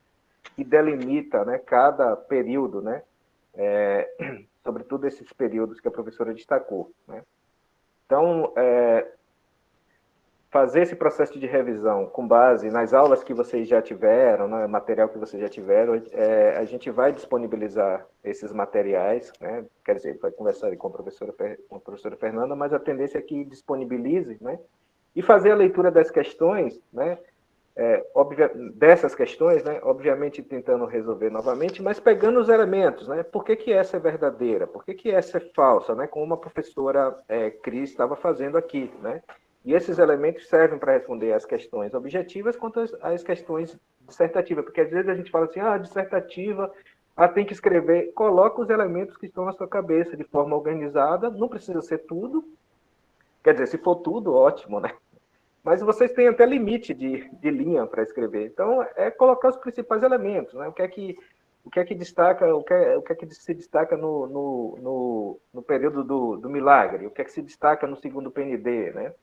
Speaker 2: que delimita, né, cada período, né? Sobretudo esses períodos que a professora destacou, né? Então, fazer esse processo de revisão com base nas aulas que vocês já tiveram, no material que vocês já tiveram, a gente vai disponibilizar esses materiais, né? Quer dizer, vai conversar com a professora Fernanda, mas a tendência é que disponibilize, né? E fazer a leitura das questões, né? Dessas questões, né? Obviamente tentando resolver novamente, mas pegando os elementos, né? Por que essa é verdadeira? Por que essa é falsa, né? Como a professora Cris estava fazendo aqui, né? E esses elementos servem para responder às questões objetivas quanto às questões dissertativas, porque às vezes a gente fala assim, dissertativa, tem que escrever, coloca os elementos que estão na sua cabeça de forma organizada, não precisa ser tudo, quer dizer, se for tudo, ótimo, né? Mas vocês têm até limite de linha para escrever, então é colocar os principais elementos, né? O que é que destaca, o que é que se destaca no período do milagre, o que é que se destaca no segundo PND, né?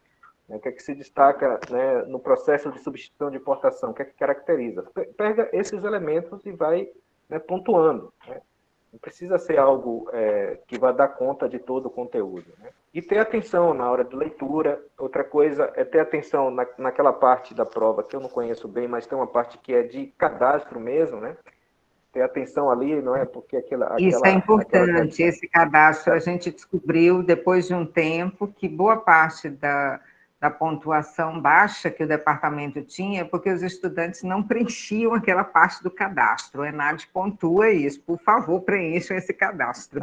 Speaker 2: O que é que se destaca, né, no processo de substituição de importação, o que é que caracteriza. Pega esses elementos e vai, né, pontuando, né? Não precisa ser algo que vá dar conta de todo o conteúdo, né? E ter atenção na hora de leitura. Outra coisa é ter atenção naquela parte da prova que eu não conheço bem, mas tem uma parte que é de cadastro mesmo, né? Ter atenção ali, não é? Porque
Speaker 1: Isso é importante, esse cadastro. A gente descobriu, depois de um tempo, que boa parte da pontuação baixa que o departamento tinha, porque os estudantes não preenchiam aquela parte do cadastro. O ENAD pontua isso. Por favor, preencham esse cadastro.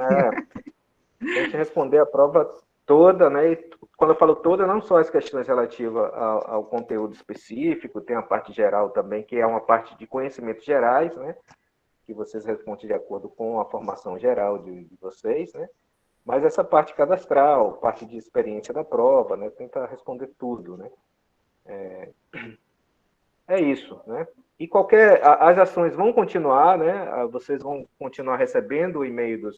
Speaker 2: Tem que responder a prova toda, né? E quando eu falo toda, não só as questões relativas ao conteúdo específico, tem a parte geral também, que é uma parte de conhecimentos gerais, né? Que vocês respondem de acordo com a formação geral de vocês, né? Mas essa parte cadastral, parte de experiência da prova, né? Tenta responder tudo, né? É isso, né? E as ações vão continuar, né? Vocês vão continuar recebendo o e-mail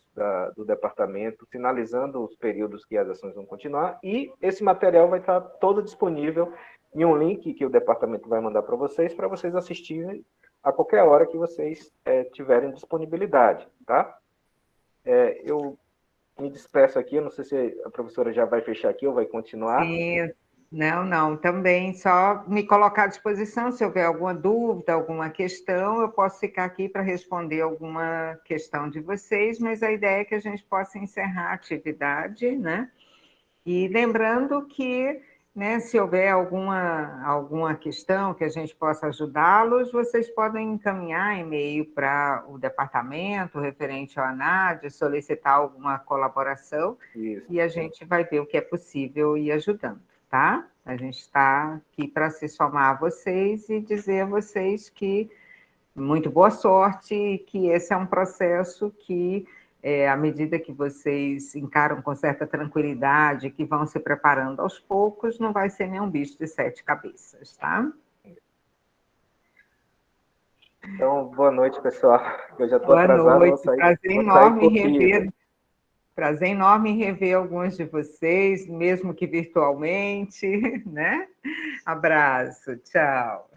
Speaker 2: do departamento, sinalizando os períodos que as ações vão continuar, e esse material vai estar todo disponível em um link que o departamento vai mandar para vocês assistirem a qualquer hora que vocês tiverem disponibilidade, tá? Eu me despeço aqui, eu não sei se a professora já vai fechar aqui ou vai continuar.
Speaker 1: Sim, não, também só me colocar à disposição, se houver alguma dúvida, alguma questão, eu posso ficar aqui para responder alguma questão de vocês, mas a ideia é que a gente possa encerrar a atividade, né? E lembrando que né, se houver alguma questão que a gente possa ajudá-los, vocês podem encaminhar e-mail para o departamento referente ao ANAD, solicitar alguma colaboração,
Speaker 2: Isso.
Speaker 1: e a gente vai ver o que é possível ir ajudando, tá? A gente está aqui para se somar a vocês e dizer a vocês que muito boa sorte e que esse é um processo que, à medida que vocês encaram com certa tranquilidade, que vão se preparando aos poucos, não vai ser nenhum bicho de 7 cabeças, tá?
Speaker 2: Então, boa noite, pessoal. Eu já estou
Speaker 1: Boa
Speaker 2: atrasado,
Speaker 1: noite,
Speaker 2: vou sair corrido.
Speaker 1: prazer enorme em rever alguns de vocês, mesmo que virtualmente, né? Abraço, tchau.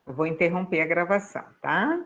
Speaker 1: Eu vou interromper a gravação, tá?